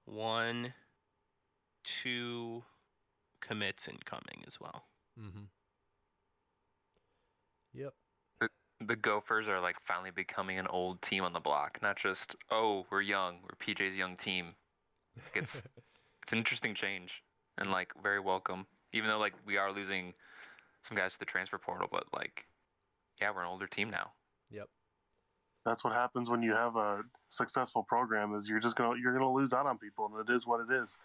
1, 2 commits incoming as well. Mm-hmm. Yep. The Gophers are like finally becoming an old team on the block, not just, oh, we're young, we're PJ's young team. It's it's an interesting change and like very welcome. Even though like we are losing some guys to the transfer portal, but like, yeah, we're an older team now. Yep. That's what happens when you have a successful program. Is you're gonna lose out on people, and it is what it is.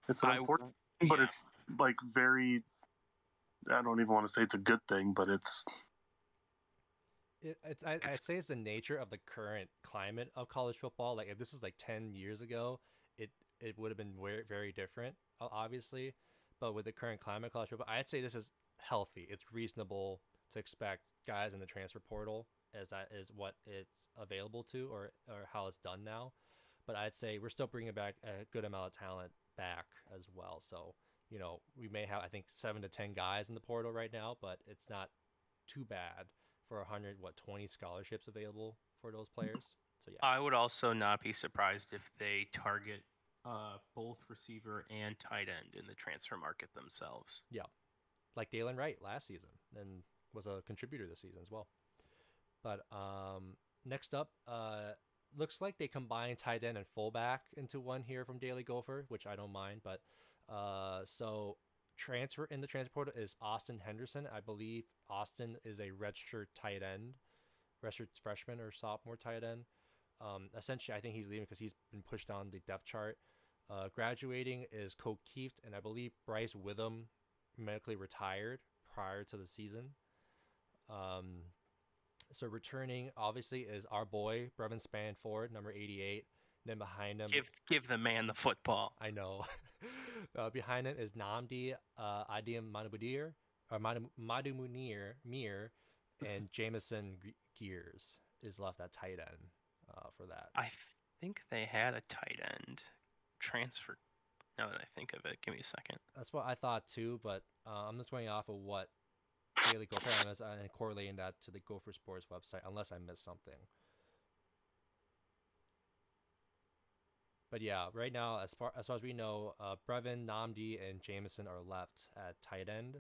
It's an unfortunate, but it's like very. I don't even want to say it's a good thing, but it's. I'd say it's the nature of the current climate of college football. Like if this was like 10 years ago, it would have been very, very different, obviously. But with the current climate of college football, I'd say this is healthy. It's reasonable to expect guys in the transfer portal as that is what it's available to or how it's done now. But I'd say we're still bringing back a good amount of talent back as well. So, we may have, I think, 7 to 10 guys in the portal right now, but it's not too bad for 20 scholarships available for those players. So yeah, I would also not be surprised if they target both receiver and tight end in the transfer market themselves. Yeah, like Dalen Wright last season and was a contributor this season as well. But next up, looks like they combine tight end and fullback into one here from Daily Gopher, which I don't mind. But so transfer in the transfer portal is Austin Henderson. I believe Austin is a redshirt tight end, redshirt freshman or sophomore tight end. Essentially, I think he's leaving because he's been pushed on the depth chart. Graduating is Coke Keeft, and I believe Bryce Witham medically retired prior to the season. So returning, obviously, is our boy, Brevin Spanford, number 88. Then behind him... Give the man the football. I know. Behind him is Namdi Adim Madumudir, or Madumudir, and Jameson Gears is left at tight end for that. I think they had a tight end transfer. Now that I think of it, give me a second. That's what I thought too, but I'm just going off of what Daily Gopher is and correlating that to the Gopher Sports website, unless I missed something. But yeah, right now, as far as we know, Brevin, Namdi, and Jameson are left at tight end.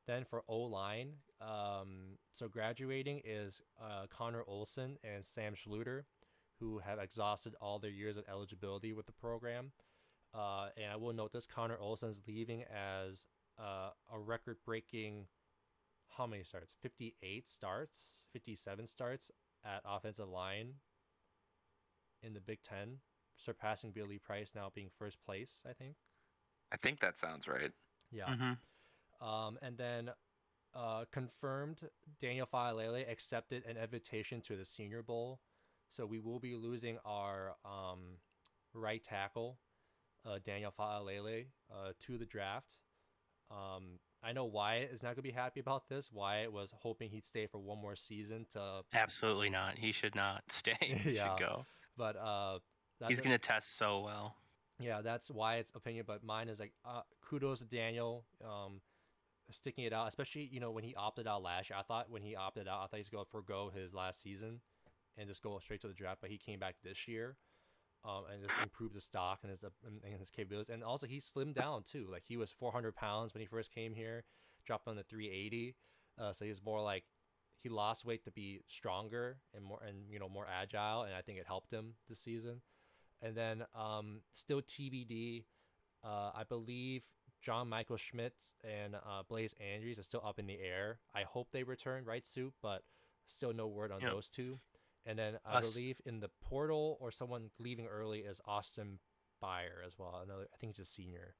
Then for O-line, so graduating is Connor Olson and Sam Schluter, who have exhausted all their years of eligibility with the program. And I will note this, Connor Olson is leaving as a record-breaking, how many starts? 58 starts, 57 starts at offensive line in the Big Ten, surpassing Billy Price, now being first place, I think. I think that sounds right. Yeah. Mm-hmm. And then confirmed, Daniel Faalele accepted an invitation to the Senior Bowl. So we will be losing our right tackle, Daniel Faalele, to the draft. I know Wyatt is not going to be happy about this. Wyatt was hoping he'd stay for one more season to... Absolutely not. He should not stay. He should go. But he's going to test so well. Yeah, that's Wyatt's opinion, but mine is like kudos to Daniel. sticking it out, especially when he opted out last year. I thought when he opted out, I thought he was going to forego his last season and just go straight to the draft, but he came back this year. And just improved his stock and his capabilities, and also he slimmed down too. Like he was 400 pounds when he first came here, dropped down to 380. So he was more like he lost weight to be stronger and more agile, and I think it helped him this season. And then still TBD. I believe John Michael Schmitz and Blaze Andrews are still up in the air. I hope they return, right, Soup? But still no word on those two. And then I believe in the portal or someone leaving early is Austin Byer as well. I think he's a senior.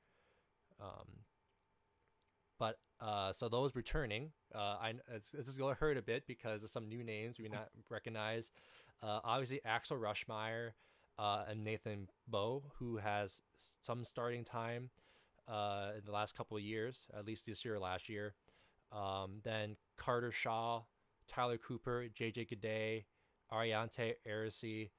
So those returning, this is going to hurt a bit because of some new names we not recognize. Obviously Axel Rushmeyer and Nathan Bowe, who has some starting time in the last couple of years, at least this year or last year. Then Carter Shaw, Tyler Cooper, JJ Gade, Ariante Arisi,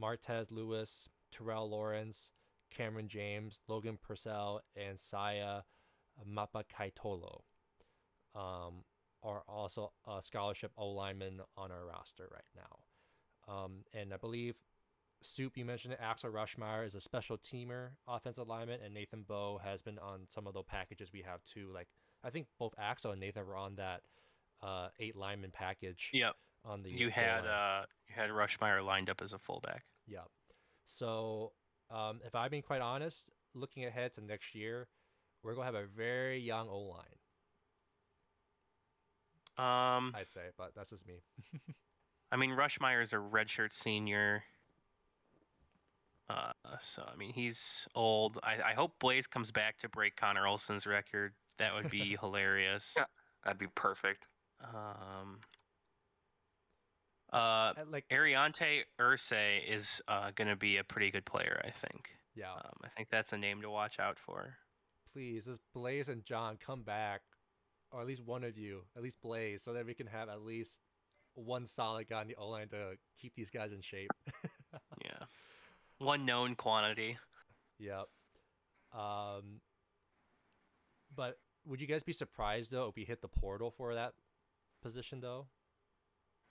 Martez Lewis, Terrell Lawrence, Cameron James, Logan Purcell, and Saya Mapakaitolo are also scholarship O-linemen on our roster right now. And I believe, Soup, you mentioned that Axel Rushmeyer is a special teamer offensive lineman, and Nathan Bowe has been on some of those packages we have too. Like I think both Axel and Nathan were on that 8 lineman package. Yep. On the you had Rushmeyer lined up as a fullback. Yeah. So if I'm being quite honest, looking ahead to next year, we're gonna have a very young O-line. I'd say, but that's just me. I mean, Rushmeyer's a redshirt senior. So I mean, he's old. I hope Blaze comes back to break Connor Olson's record. That would be hilarious. Yeah, that'd be perfect. Ariante Ursay is going to be a pretty good player, I think. Yeah. I think that's a name to watch out for. Please, just Blaze and John come back, or at least one of you, at least Blaze, so that we can have at least one solid guy in the O-line to keep these guys in shape. Yeah. One known quantity. Yep. But would you guys be surprised, though, if we hit the portal for that position, though?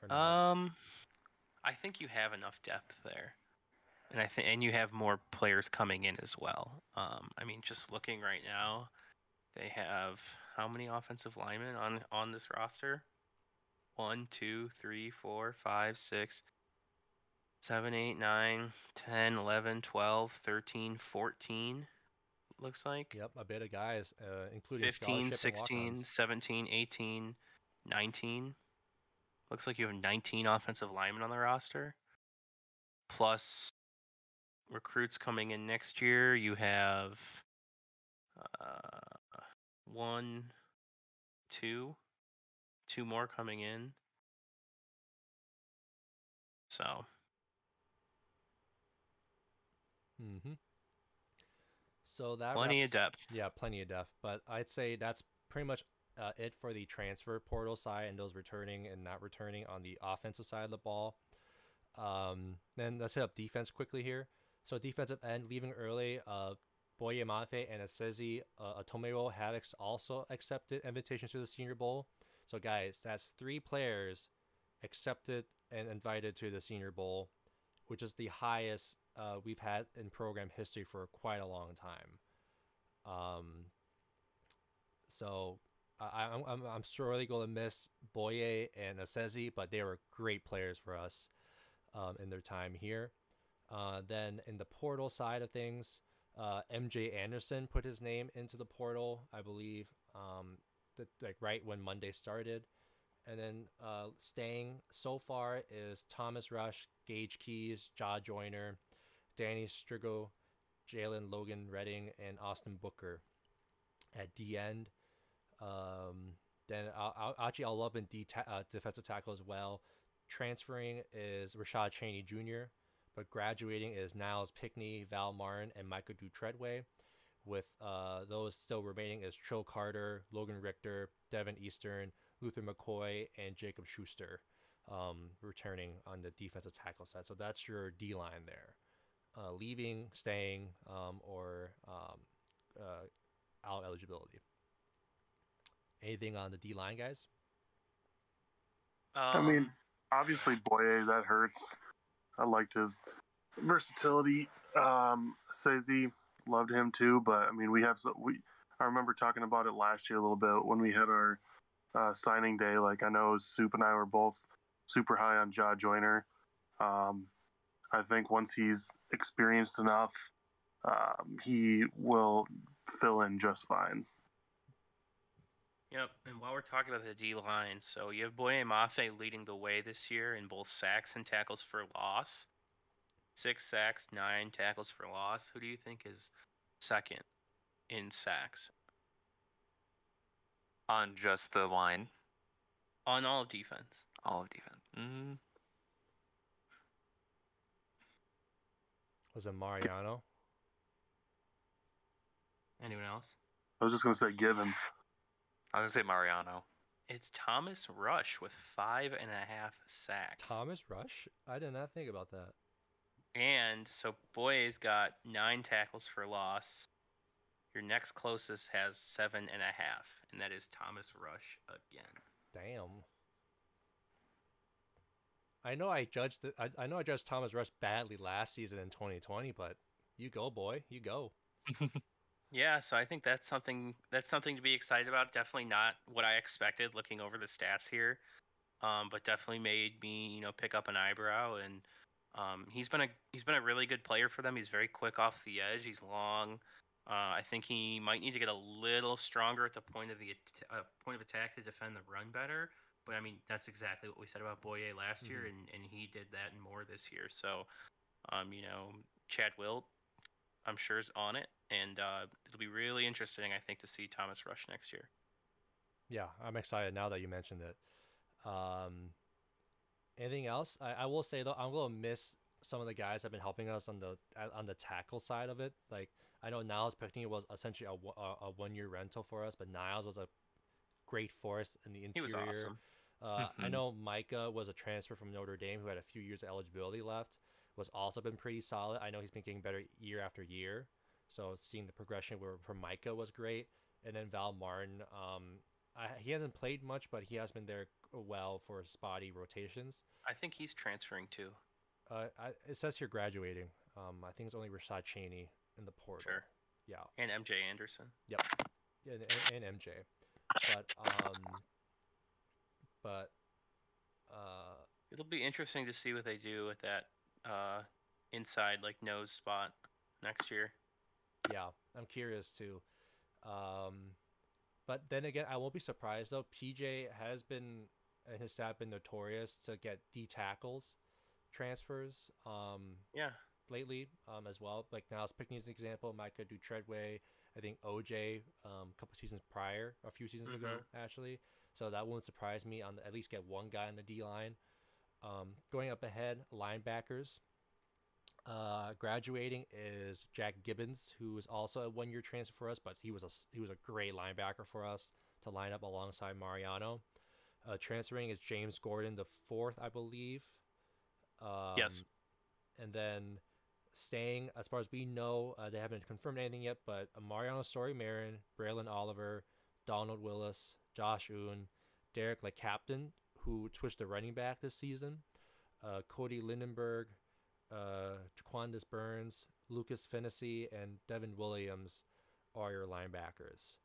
I think you have enough depth there, and you have more players coming in as well. I mean, just looking right now, they have how many offensive linemen on this roster? 1, 2, 3, 4, 5, 6, 7, 8, 9, 10, 11, 12, 13, 14. Looks like. Yep, a bit of guys, including 15, scholarship 16, and 17, 18, 19. Looks like you have 19 offensive linemen on the roster. Plus recruits coming in next year. You have 1, 2 more coming in. So. So that plenty of depth. Yeah, plenty of depth. But I'd say that's pretty much it for the transfer portal side and those returning and not returning on the offensive side of the ball. Then let's hit up defense quickly here. So defensive end leaving early, Boye Mafe and Asezi Atomero have also accepted invitations to the Senior Bowl. So guys, that's 3 players accepted and invited to the Senior Bowl, which is the highest we've had in program history for quite a long time. So I'm sorely going to miss Boye and Asezi, but they were great players for us in their time here. Then in the portal side of things, MJ Anderson put his name into the portal, I believe, right when Monday started. And then staying so far is Thomas Rush, Gage Keys, Ja Joyner, Danny Strigo, Jalen Logan Redding, and Austin Booker at the end. Then I'll love in defensive tackle as well. Transferring is Rashad Cheney Jr., but graduating is Niles Pickney, Val Martin, and Michael Dutreadway, with those still remaining is Trill Carter, Logan Richter, Devin Eastern, Luther McCoy, and Jacob Schuster returning on the defensive tackle side. So that's your D-line there. Leaving, staying, or out eligibility. Anything on the D line, guys? I mean, obviously Boye, that hurts. I liked his versatility. Sezi, loved him too, but I mean, I remember talking about it last year a little bit when we had our signing day. Like, I know Soup and I were both super high on Jaw Joyner. I think once he's experienced enough, he will fill in just fine. Yep, and while we're talking about the D line, so you have Boye Mafe leading the way this year in both sacks and tackles for loss. 6 sacks, 9 tackles for loss. Who do you think is second in sacks? On just the line? On all of defense. All of defense. Was it Mariano? Anyone else? I was just going to say Gibbons. I was going to say Mariano. It's Thomas Rush with 5.5 sacks. Thomas Rush? I did not think about that. And so Boye's got 9 tackles for loss. Your next closest has 7.5, and that is Thomas Rush again. Damn. I know I judged Thomas Rush badly last season in 2020, but you go, boy, you go. Yeah, so I think that's something to be excited about. Definitely not what I expected looking over the stats here, but definitely made me pick up an eyebrow. And he's been a really good player for them. He's very quick off the edge. He's long. I think he might need to get a little stronger at the point of attack to defend the run better. But I mean, that's exactly what we said about Boye last year, and he did that and more this year. So, Chad Wilt, I'm sure, is on it, and it'll be really interesting, I think, to see Thomas Rush next year. Yeah, I'm excited now that you mentioned it. Anything else? I will say though, I'm gonna miss some of the guys that have been helping us on the tackle side of it. Like, I know Niles Pickney was essentially a 1-year rental for us, but Niles was a great force in the interior. He was awesome. I know Micah was a transfer from Notre Dame who had a few years of eligibility left. Was also been pretty solid. I know he's been getting better year after year. So seeing the progression from Micah was great. And then Val Martin, he hasn't played much, but he has been there well for spotty rotations. I think he's transferring too. It says here graduating. I think it's only Rashad Cheney in the portal. Sure. Yeah. And MJ Anderson. Yep. And MJ. But it'll be interesting to see what they do with that inside nose spot next year. Yeah, I'm curious too. But then again, I won't be surprised though. PJ has been, and his staff been notorious to get D tackles transfers. Lately, as well. Like Niles Pickney is an example. Micah do Treadway. I think OJ a few seasons ago actually. So that won't surprise me on at least get one guy on the D line. Going up ahead, linebackers. Graduating is Jack Gibbons, who is also a 1-year transfer for us, but he was a great linebacker for us to line up alongside Mariano. Transferring is James Gordon the 4th, I believe. Yes. And then staying, as far as we know, they haven't confirmed anything yet, but Mariano Story-Marin, Braylon Oliver, Donald Willis, Josh Oon, Derek LeCaptain, who switched to running back this season, Cody Lindenberg, Jaquandis Burns, Lucas Fennessy, and Devin Williams are your linebackers.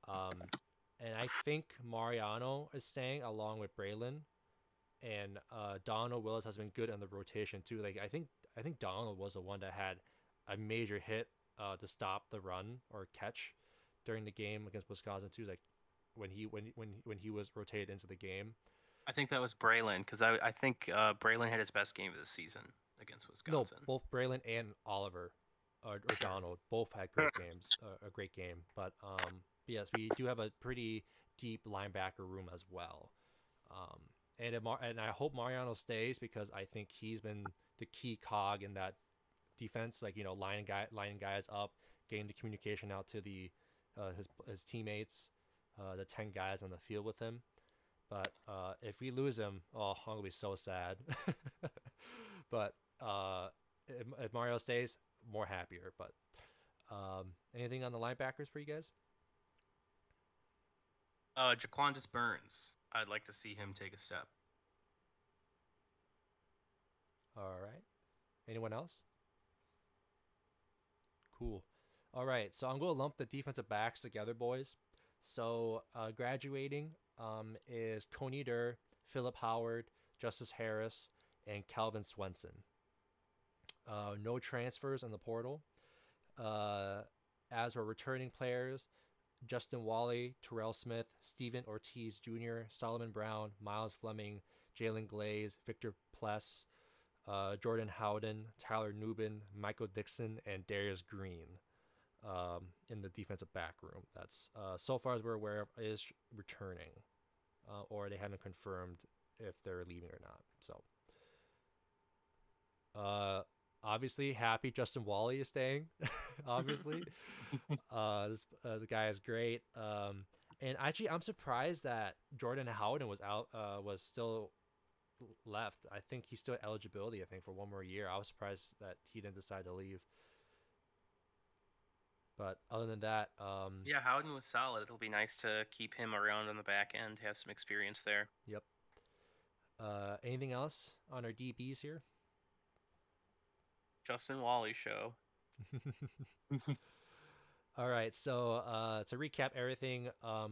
And I think Mariano is staying along with Braylon, and Donald Willis has been good on the rotation too. Like I think Donald was the one that had a major hit to stop the run or catch during the game against Wisconsin too. Like when he was rotated into the game. I think that was Braylon, because I think Braylon had his best game of the season against Wisconsin. No, both Braylon and Oliver or Donald both had great games, a great game. But yes, we do have a pretty deep linebacker room as well. And I hope Mariano stays, because I think he's been the key cog in that defense. Like, lining guys up, getting the communication out to the his teammates, the 10 guys on the field with him. But if we lose him, I'm gonna be so sad. But if Mario stays, more happier. But anything on the linebackers for you guys? Jaquandis Burns. I'd like to see him take a step. All right. Anyone else? Cool. All right. So I'm going to lump the defensive backs together, boys. So graduating is Tony Durr, Philip Howard, Justice Harris, and Calvin Swenson. No transfers in the portal. As for returning players, Justin Wally, Terrell Smith, Stephen Ortiz Jr., Solomon Brown, Miles Fleming, Jalen Glaze, Victor Pless, Jordan Howden, Tyler Nubin, Michael Dixon, and Darius Green in the defensive back room. That's so far as we're aware of is returning, or they haven't confirmed if they're leaving or not. So obviously happy Justin Wally is staying. Obviously, the guy is great. And actually, I'm surprised that Jordan Howden was still left. I think he's still eligibility, I think, for one more year. I was surprised that he didn't decide to leave. But other than that, yeah, Howden was solid. It'll be nice to keep him around on the back end, have some experience there. Yep. Anything else on our DBs here? Justin Wally show. All right, so to recap everything,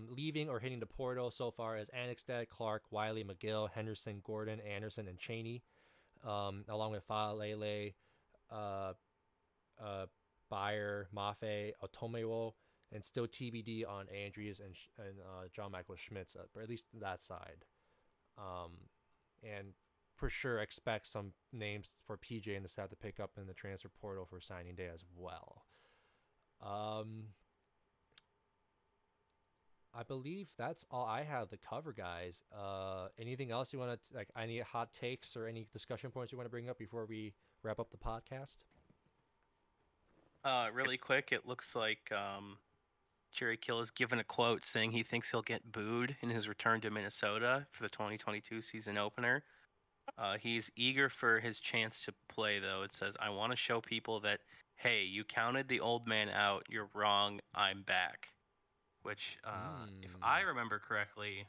leaving or hitting the portal so far is Annexstad, Clark, Wiley, McGill, Henderson, Gordon, Anderson, and Cheney, along with Faalele, Bayer, Mafe, Otomewo, and still TBD on Andrews and John Michael Schmitz, but at least that side. And for sure expect some names for PJ and the staff to pick up in the transfer portal for signing day as well. I believe that's all I have to cover, guys. Anything else you want to, like, any hot takes or any discussion points you want to bring up before we wrap up the podcast? Really quick, it looks like Jerry Kill has given a quote saying he thinks he'll get booed in his return to Minnesota for the 2022 season opener. He's eager for his chance to play, though. It says, "I want to show people that, hey, you counted the old man out. You're wrong. I'm back." Which, if I remember correctly,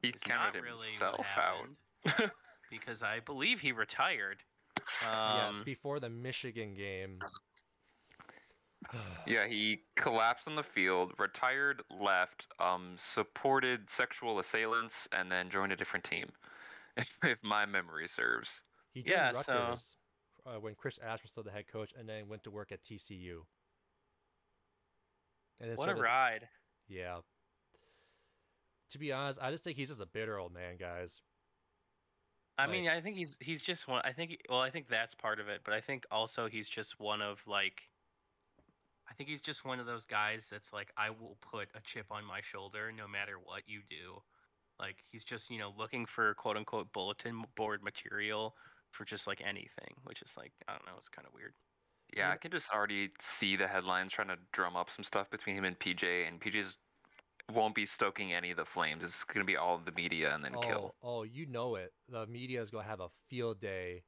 he is counted not really himself what out. happened, because I believe he retired. Yes, before the Michigan game. Yeah, he collapsed on the field, retired, left, supported sexual assailants, and then joined a different team, if my memory serves. He joined Rutgers when Chris Ash was still the head coach, and then went to work at TCU. And then what a ride. Yeah. To be honest, I just think he's just a bitter old man, guys. I mean, I think he's just one. I think that's part of it, but I think also he's just one of, like, I think he's just one of those guys that's like, I will put a chip on my shoulder no matter what you do. Like, he's just, looking for quote unquote bulletin board material for just like anything, which is like, I don't know, it's kind of weird. Yeah, I can just already see the headlines trying to drum up some stuff between him and PJ, and PJ's won't be stoking any of the flames. It's going to be all the media and then Kill. Oh, you know it. The media is going to have a field day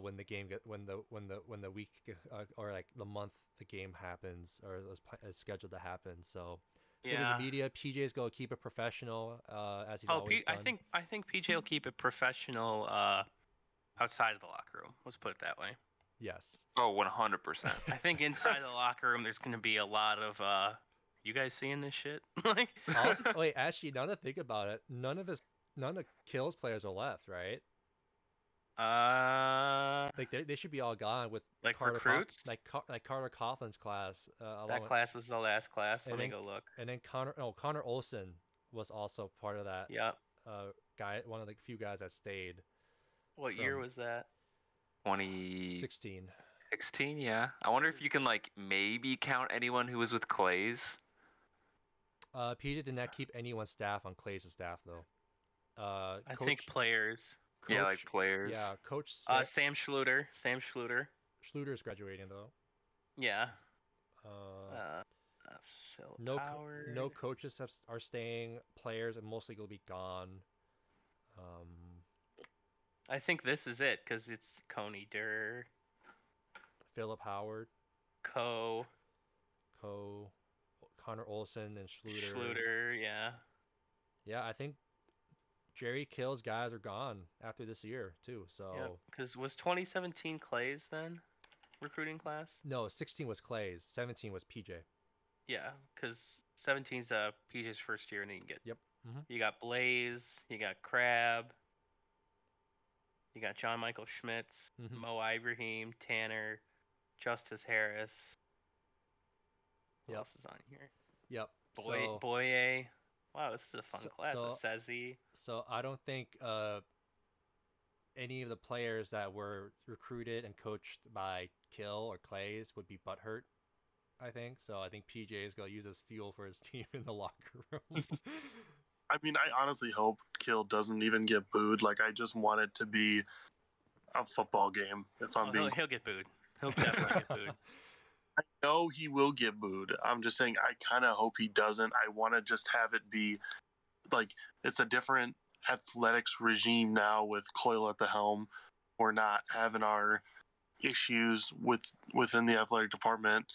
when the game when the week or like the month the game happens or is scheduled to happen. So it's gonna be the media. PJ is going to keep it professional as he's always done. I think PJ will keep it professional outside of the locker room. Let's put it that way. Yes. Oh, 100%. I think inside the locker room, there's going to be a lot of, you guys seeing this shit? Like, also, wait, actually, now that I think about it, none of Kill's players are left, right? Like they should be all gone with like Carter recruits, like Carter Coughlin's class. That class was the last class. Let me go look. And then Connor Olsen was also part of that. Yeah. Guy, one of the few guys that stayed. What year was that? 2016. 16, yeah. I wonder if you can, like, maybe count anyone who was with Clay's. Peter did not keep anyone's staff on Clay's staff, though. I think players. Coach, yeah, like players. Yeah, Coach Sam Schluter. Schluter's graduating, though. Yeah. No coaches are staying. Players are mostly going to be gone. I think this is it, because it's Coney Durr, Philip Howard, Connor Olsen, and Schluter. Schluter, yeah. Yeah, I think Jerry Kill's guys are gone after this year too. So because was 2017 Clay's then recruiting class? no, 16 was Clay's, 17 was PJ. Yeah, because 17's PJ's first year, and you can get Yep. Mm-hmm. you got Blaze, you got Crab, you got John Michael Schmitz, Mm-hmm. Mo Ibrahim, Tanner, Justice Harris. Who else is on here? Yep. Boye. Wow, this is a fun class. Sezzy. So I don't think any of the players that were recruited and coached by Kill or Clays would be butthurt. I think so. I think PJ is gonna use as fuel for his team in the locker room. I mean, I honestly hope Kill doesn't even get booed. Like, I just want it to be a football game. If I'm being, he'll get booed. He'll definitely get booed. I know he will get booed. I'm just saying, I kind of hope he doesn't. I want to just have it be like it's a different athletics regime now with Coyle at the helm. We're not having our issues within the athletic department.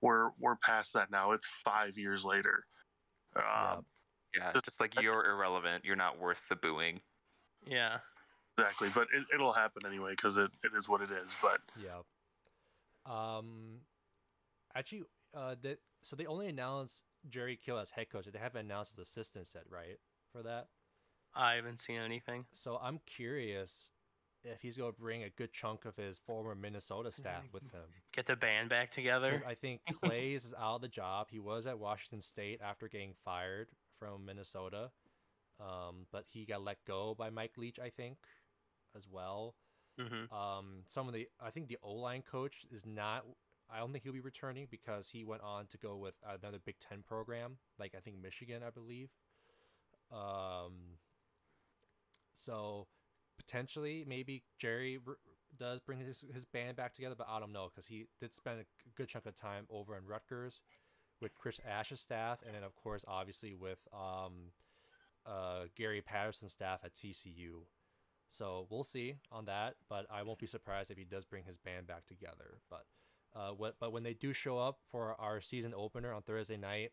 We're past that now. It's 5 years later. Yeah, just like you're irrelevant. You're not worth the booing. Yeah. Exactly, but it'll happen anyway because it is what it is. But yeah. Actually, so they only announced Jerry Kill as head coach. They haven't announced his assistants yet, right? For that, I haven't seen anything. So I'm curious if he's going to bring a good chunk of his former Minnesota staff with him. Get the band back together. I think Clays is out of the job. He was at Washington State after getting fired from Minnesota, but he got let go by Mike Leach, I think, as well. Mm-hmm. I think the O-line coach is not. I don't think he'll be returning because he went on to go with another Big Ten program, like I think Michigan, I believe. So potentially, maybe Jerry does bring his band back together, but I don't know because he did spend a good chunk of time over in Rutgers with Chris Ash's staff, and then of course, obviously with Gary Patterson's staff at TCU. So we'll see on that, but I won't be surprised if he does bring his band back together. But when they do show up for our season opener on Thursday night,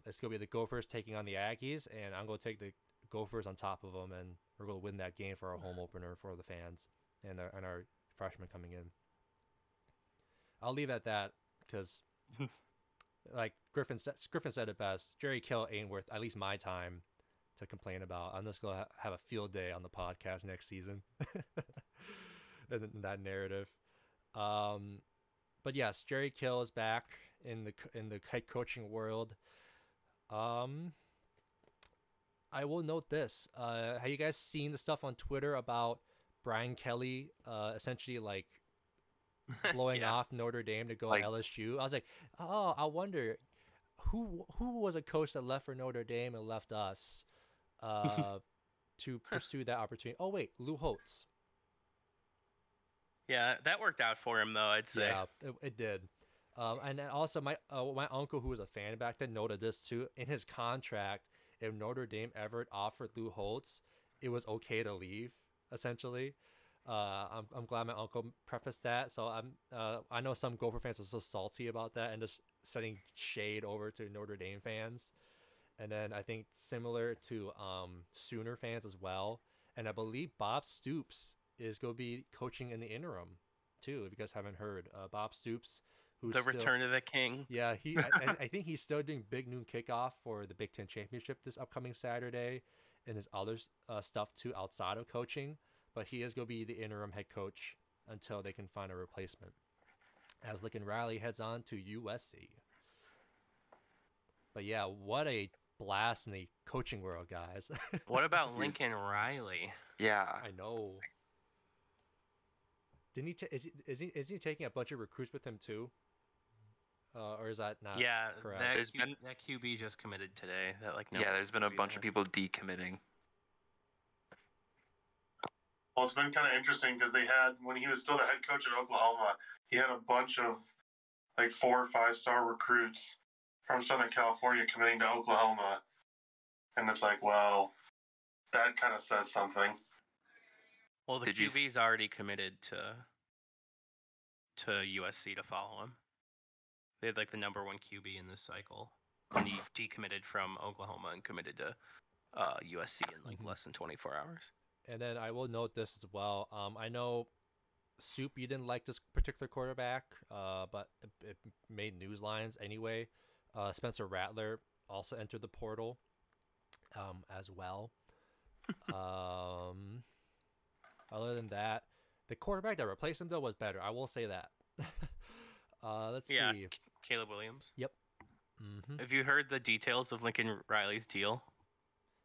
it's gonna be the Gophers taking on the Aggies, and I'm gonna take the Gophers on top of them, and we're gonna win that game for our home opener for the fans and our freshmen coming in. I'll leave it at that because, like Griffin said it best. Jerry Kill ain't worth at least my time to complain about. I'm just gonna have a field day on the podcast next season, and that narrative. But yes, Jerry Kill is back in the head coaching world. I will note this. Have you guys seen the stuff on Twitter about Brian Kelly essentially like blowing off Notre Dame to go LSU? I was like, oh, I wonder who was a coach that left for Notre Dame and left us to pursue that opportunity. Oh wait, Lou Holtz. Yeah, that worked out for him, though, I'd say. Yeah, it did. And then also, my uncle, who was a fan back then, noted this, too. In his contract, if Notre Dame ever offered Lou Holtz, it was okay to leave, essentially. I'm glad my uncle prefaced that. So I know some Gopher fans are so salty about that and just sending shade over to Notre Dame fans. And then I think similar to Sooner fans as well. And I believe Bob Stoops is going to be coaching in the interim too, if you guys haven't heard. Bob Stoops, who's the return of the king. Yeah, I think he's still doing Big Noon Kickoff for the Big Ten Championship this upcoming Saturday, and his other stuff too outside of coaching. But he is going to be the interim head coach until they can find a replacement, as Lincoln Riley heads on to USC. But yeah, what a blast in the coaching world, guys. What about Lincoln Riley? Yeah, I know. Didn't he? Is he taking a bunch of recruits with him too? Or is that not? Yeah, correct? that QB just committed today. There's been a bunch of people decommitting. Well, it's been kind of interesting because they had, when he was still the head coach at Oklahoma, he had a bunch of like 4 or 5 star recruits from Southern California committing to Oklahoma, and it's like, well, that kind of says something. Well, the QB's already committed to USC to follow him. They had like the number 1 QB in this cycle, and he decommitted from Oklahoma and committed to USC in like less than 24 hours. And then I will note this as well. I know, Soup, you didn't like this particular quarterback, but it made news lines anyway. Spencer Rattler also entered the portal as well. Other than that, the quarterback that replaced him, though, was better. I will say that. Let's see. Caleb Williams. Yep. Mm-hmm. Have you heard the details of Lincoln Riley's deal?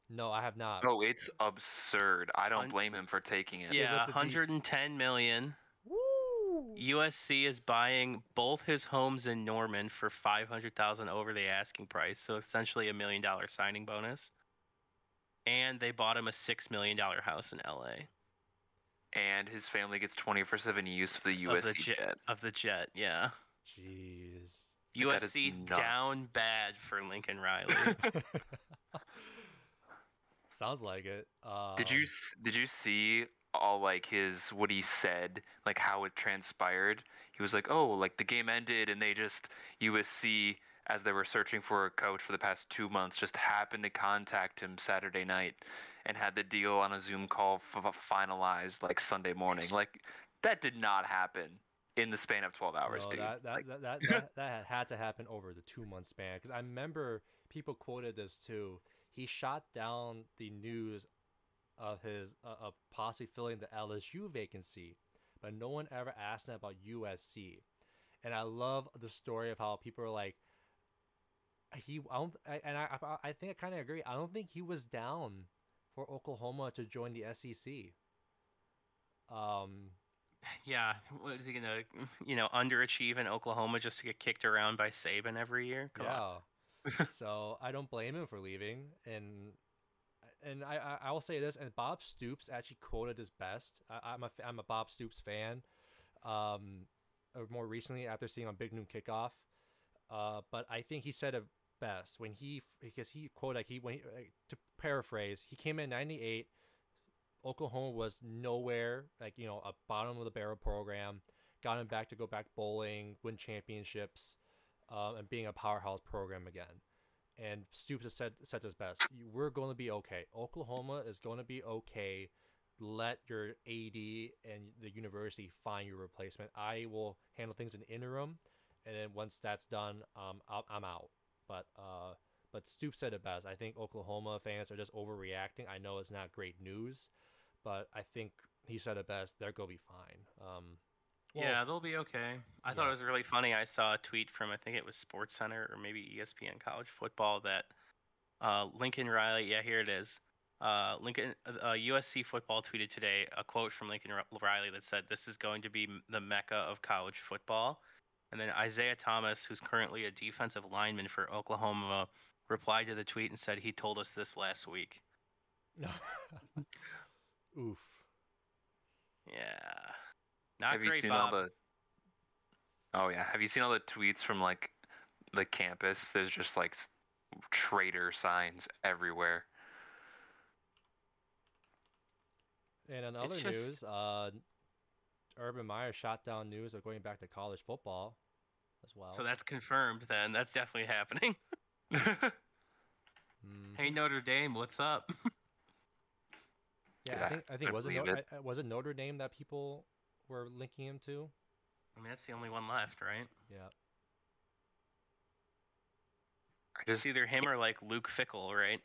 No, I have not. Oh, it's absurd. I don't blame him for taking it. Yeah, $110 million. Woo! USC is buying both his homes in Norman for $500,000 over the asking price, so essentially $1 million signing bonus. And they bought him a $6 million house in LA. And his family gets 24/7 use of the USC jet. Of the jet, yeah. Jeez. USC down bad for Lincoln Riley. Sounds like it. Did you see all like what he said, like how it transpired? He was like, "Oh, like the game ended, and they just USC, as they were searching for a coach for the past 2 months, just happened to contact him Saturday night, and had the deal on a Zoom call finalized like Sunday morning." Like that did not happen in the span of 12 hours, no, dude. That had to happen over the 2-month span, because I remember people quoted this too. He shot down the news of his of possibly filling the LSU vacancy, but no one ever asked him about USC. And I love the story of how people are like, I think I kind of agree. I don't think he was down for Oklahoma to join the SEC. Yeah, what is he gonna, underachieve in Oklahoma just to get kicked around by Saban every year? Come on. So I don't blame him for leaving, and I will say this, and Bob Stoops actually quoted this best. I'm a Bob Stoops fan. More recently after seeing on Big Noon Kickoff, but I think he said it best because he quoted to paraphrase, he came in '98. Oklahoma was nowhere, a bottom of the barrel program, got him back to go back bowling, win championships. And being a powerhouse program again. And Stoops has said this best. We're going to be okay. Oklahoma is going to be okay. Let your AD and the university find your replacement. I will handle things in the interim, and then once that's done, I'm out. But Stoops said it best. I think Oklahoma fans are just overreacting. I know it's not great news, but I think he said it best. They're going to be fine. Yeah, they'll be okay. I thought it was really funny. I saw a tweet from, I think it was SportsCenter or maybe ESPN College Football, that Lincoln Riley, here it is. USC Football tweeted today a quote from Lincoln Riley that said, "This is going to be the mecca of college football." And then Isaiah Thomas, who's currently a defensive lineman for Oklahoma, replied to the tweet and said, "He told us this last week." Oof. Yeah. Not Have great, you seen Bob. all the? Oh yeah, have you seen all the tweets from like the campus? There's just like traitor signs everywhere. And in other news, Urban Meyer shot down news of going back to college football as well. So that's confirmed then. That's definitely happening. Hey, Notre Dame, what's up? Yeah, I think was it Notre Dame that people were linking him to? I mean, that's the only one left, right? Yeah. It's either him or like Luke Fickell, right?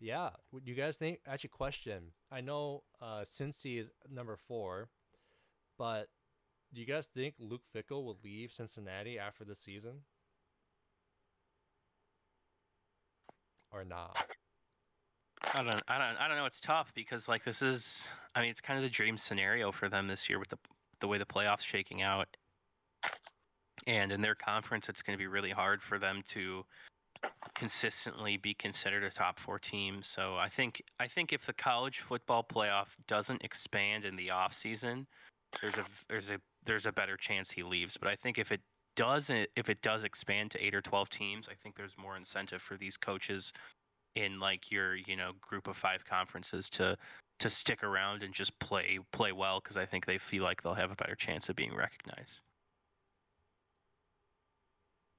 Yeah. What you guys think? Actually, question. I know Cincy is number 4, but do you guys think Luke Fickell will leave Cincinnati after the season? Or not? I don't know. It's tough because like this is, I mean, it's kind of the dream scenario for them this year with the way the playoffs shaking out, and in their conference, it's going to be really hard for them to consistently be considered a top 4 team. So I think if the college football playoff doesn't expand in the off season, there's a better chance he leaves. But I think if it does expand to 8 or 12 teams, I think there's more incentive for these coaches in like your group of 5 conferences to stick around and just play well, because I think they feel like they'll have a better chance of being recognized.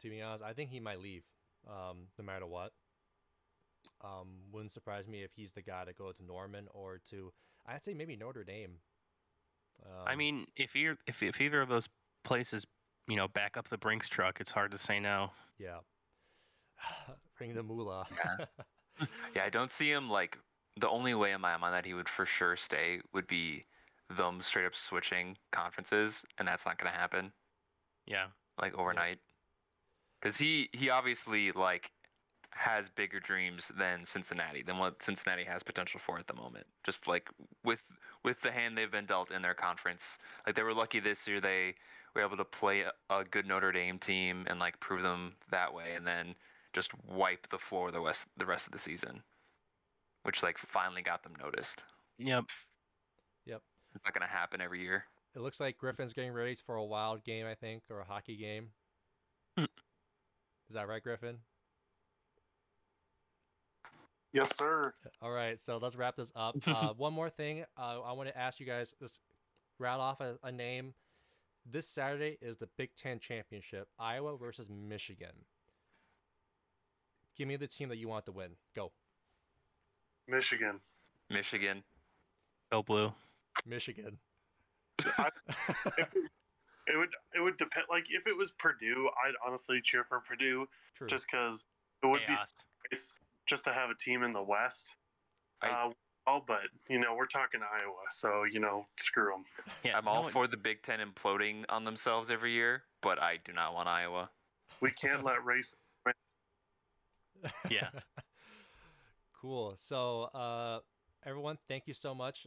To be honest, I think he might leave, no matter what. Wouldn't surprise me if he's the guy to go to Norman or to, I'd say maybe Notre Dame. I mean, if either of those places, back up the Brinks truck, it's hard to say no. Yeah. Bring the moolah. Yeah, I don't see him like. The only way in my mind that he would for sure stay would be them straight up switching conferences, and that's not going to happen. Yeah. Like overnight. Because he obviously like has bigger dreams than what Cincinnati has potential for at the moment. Just like with the hand they've been dealt in their conference. Like they were lucky this year they were able to play a good Notre Dame team and like prove them that way, and then just wipe the floor the rest of the season, which like finally got them noticed. Yep. It's not going to happen every year. It looks like Griffin's getting ready for a Wild game, I think, or a hockey game. Is that right, Griffin? Yes, sir. All right, so let's wrap this up. One more thing. I want to ask you guys, just rattle off a name. This Saturday is the Big Ten Championship, Iowa versus Michigan. Give me the team that you want to win. Go. Michigan. Go Blue. Michigan. It would depend. Like if it was Purdue, I'd honestly cheer for Purdue. True. Just because it would Chaos. be nice just to have a team in the West. I- But we're talking Iowa, so screw them. Yeah, I'm all for the Big Ten imploding on themselves every year, but I do not want Iowa. We can't let race. Yeah. Cool. So, everyone, thank you so much.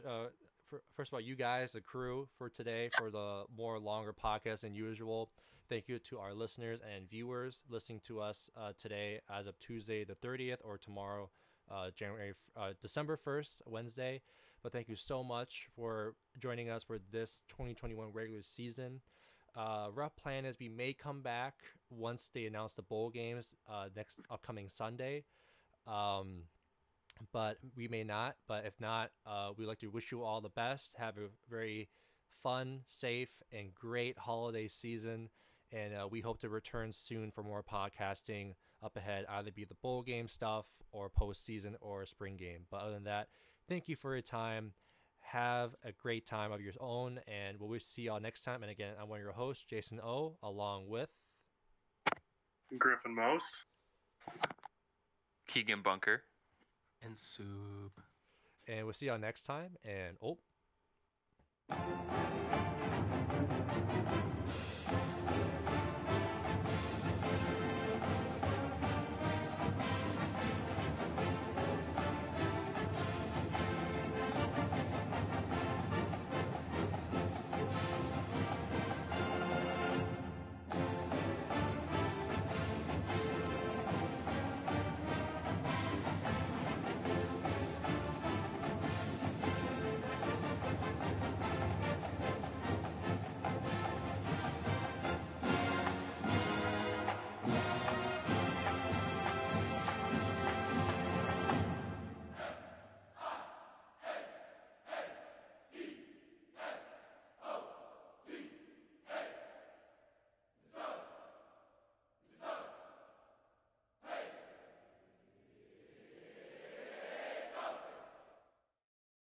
First of all, you guys, the crew for today, for the more longer podcast than usual. Thank you to our listeners and viewers listening to us today as of Tuesday the 30th or tomorrow, December 1st, Wednesday. But thank you so much for joining us for this 2021 regular season. Rough plan is we may come back once they announce the bowl games next upcoming Sunday. But we may not. But if not, we'd like to wish you all the best. Have a very fun, safe, and great holiday season. And we hope to return soon for more podcasting up ahead, either be the bowl game stuff or postseason or spring game. But other than that, thank you for your time. Have a great time of your own, and we'll see y'all next time. And again, I'm one of your hosts, Jason O, along with Griffin Most. Keegan Bunker. And Soup. and we'll see y'all next time. And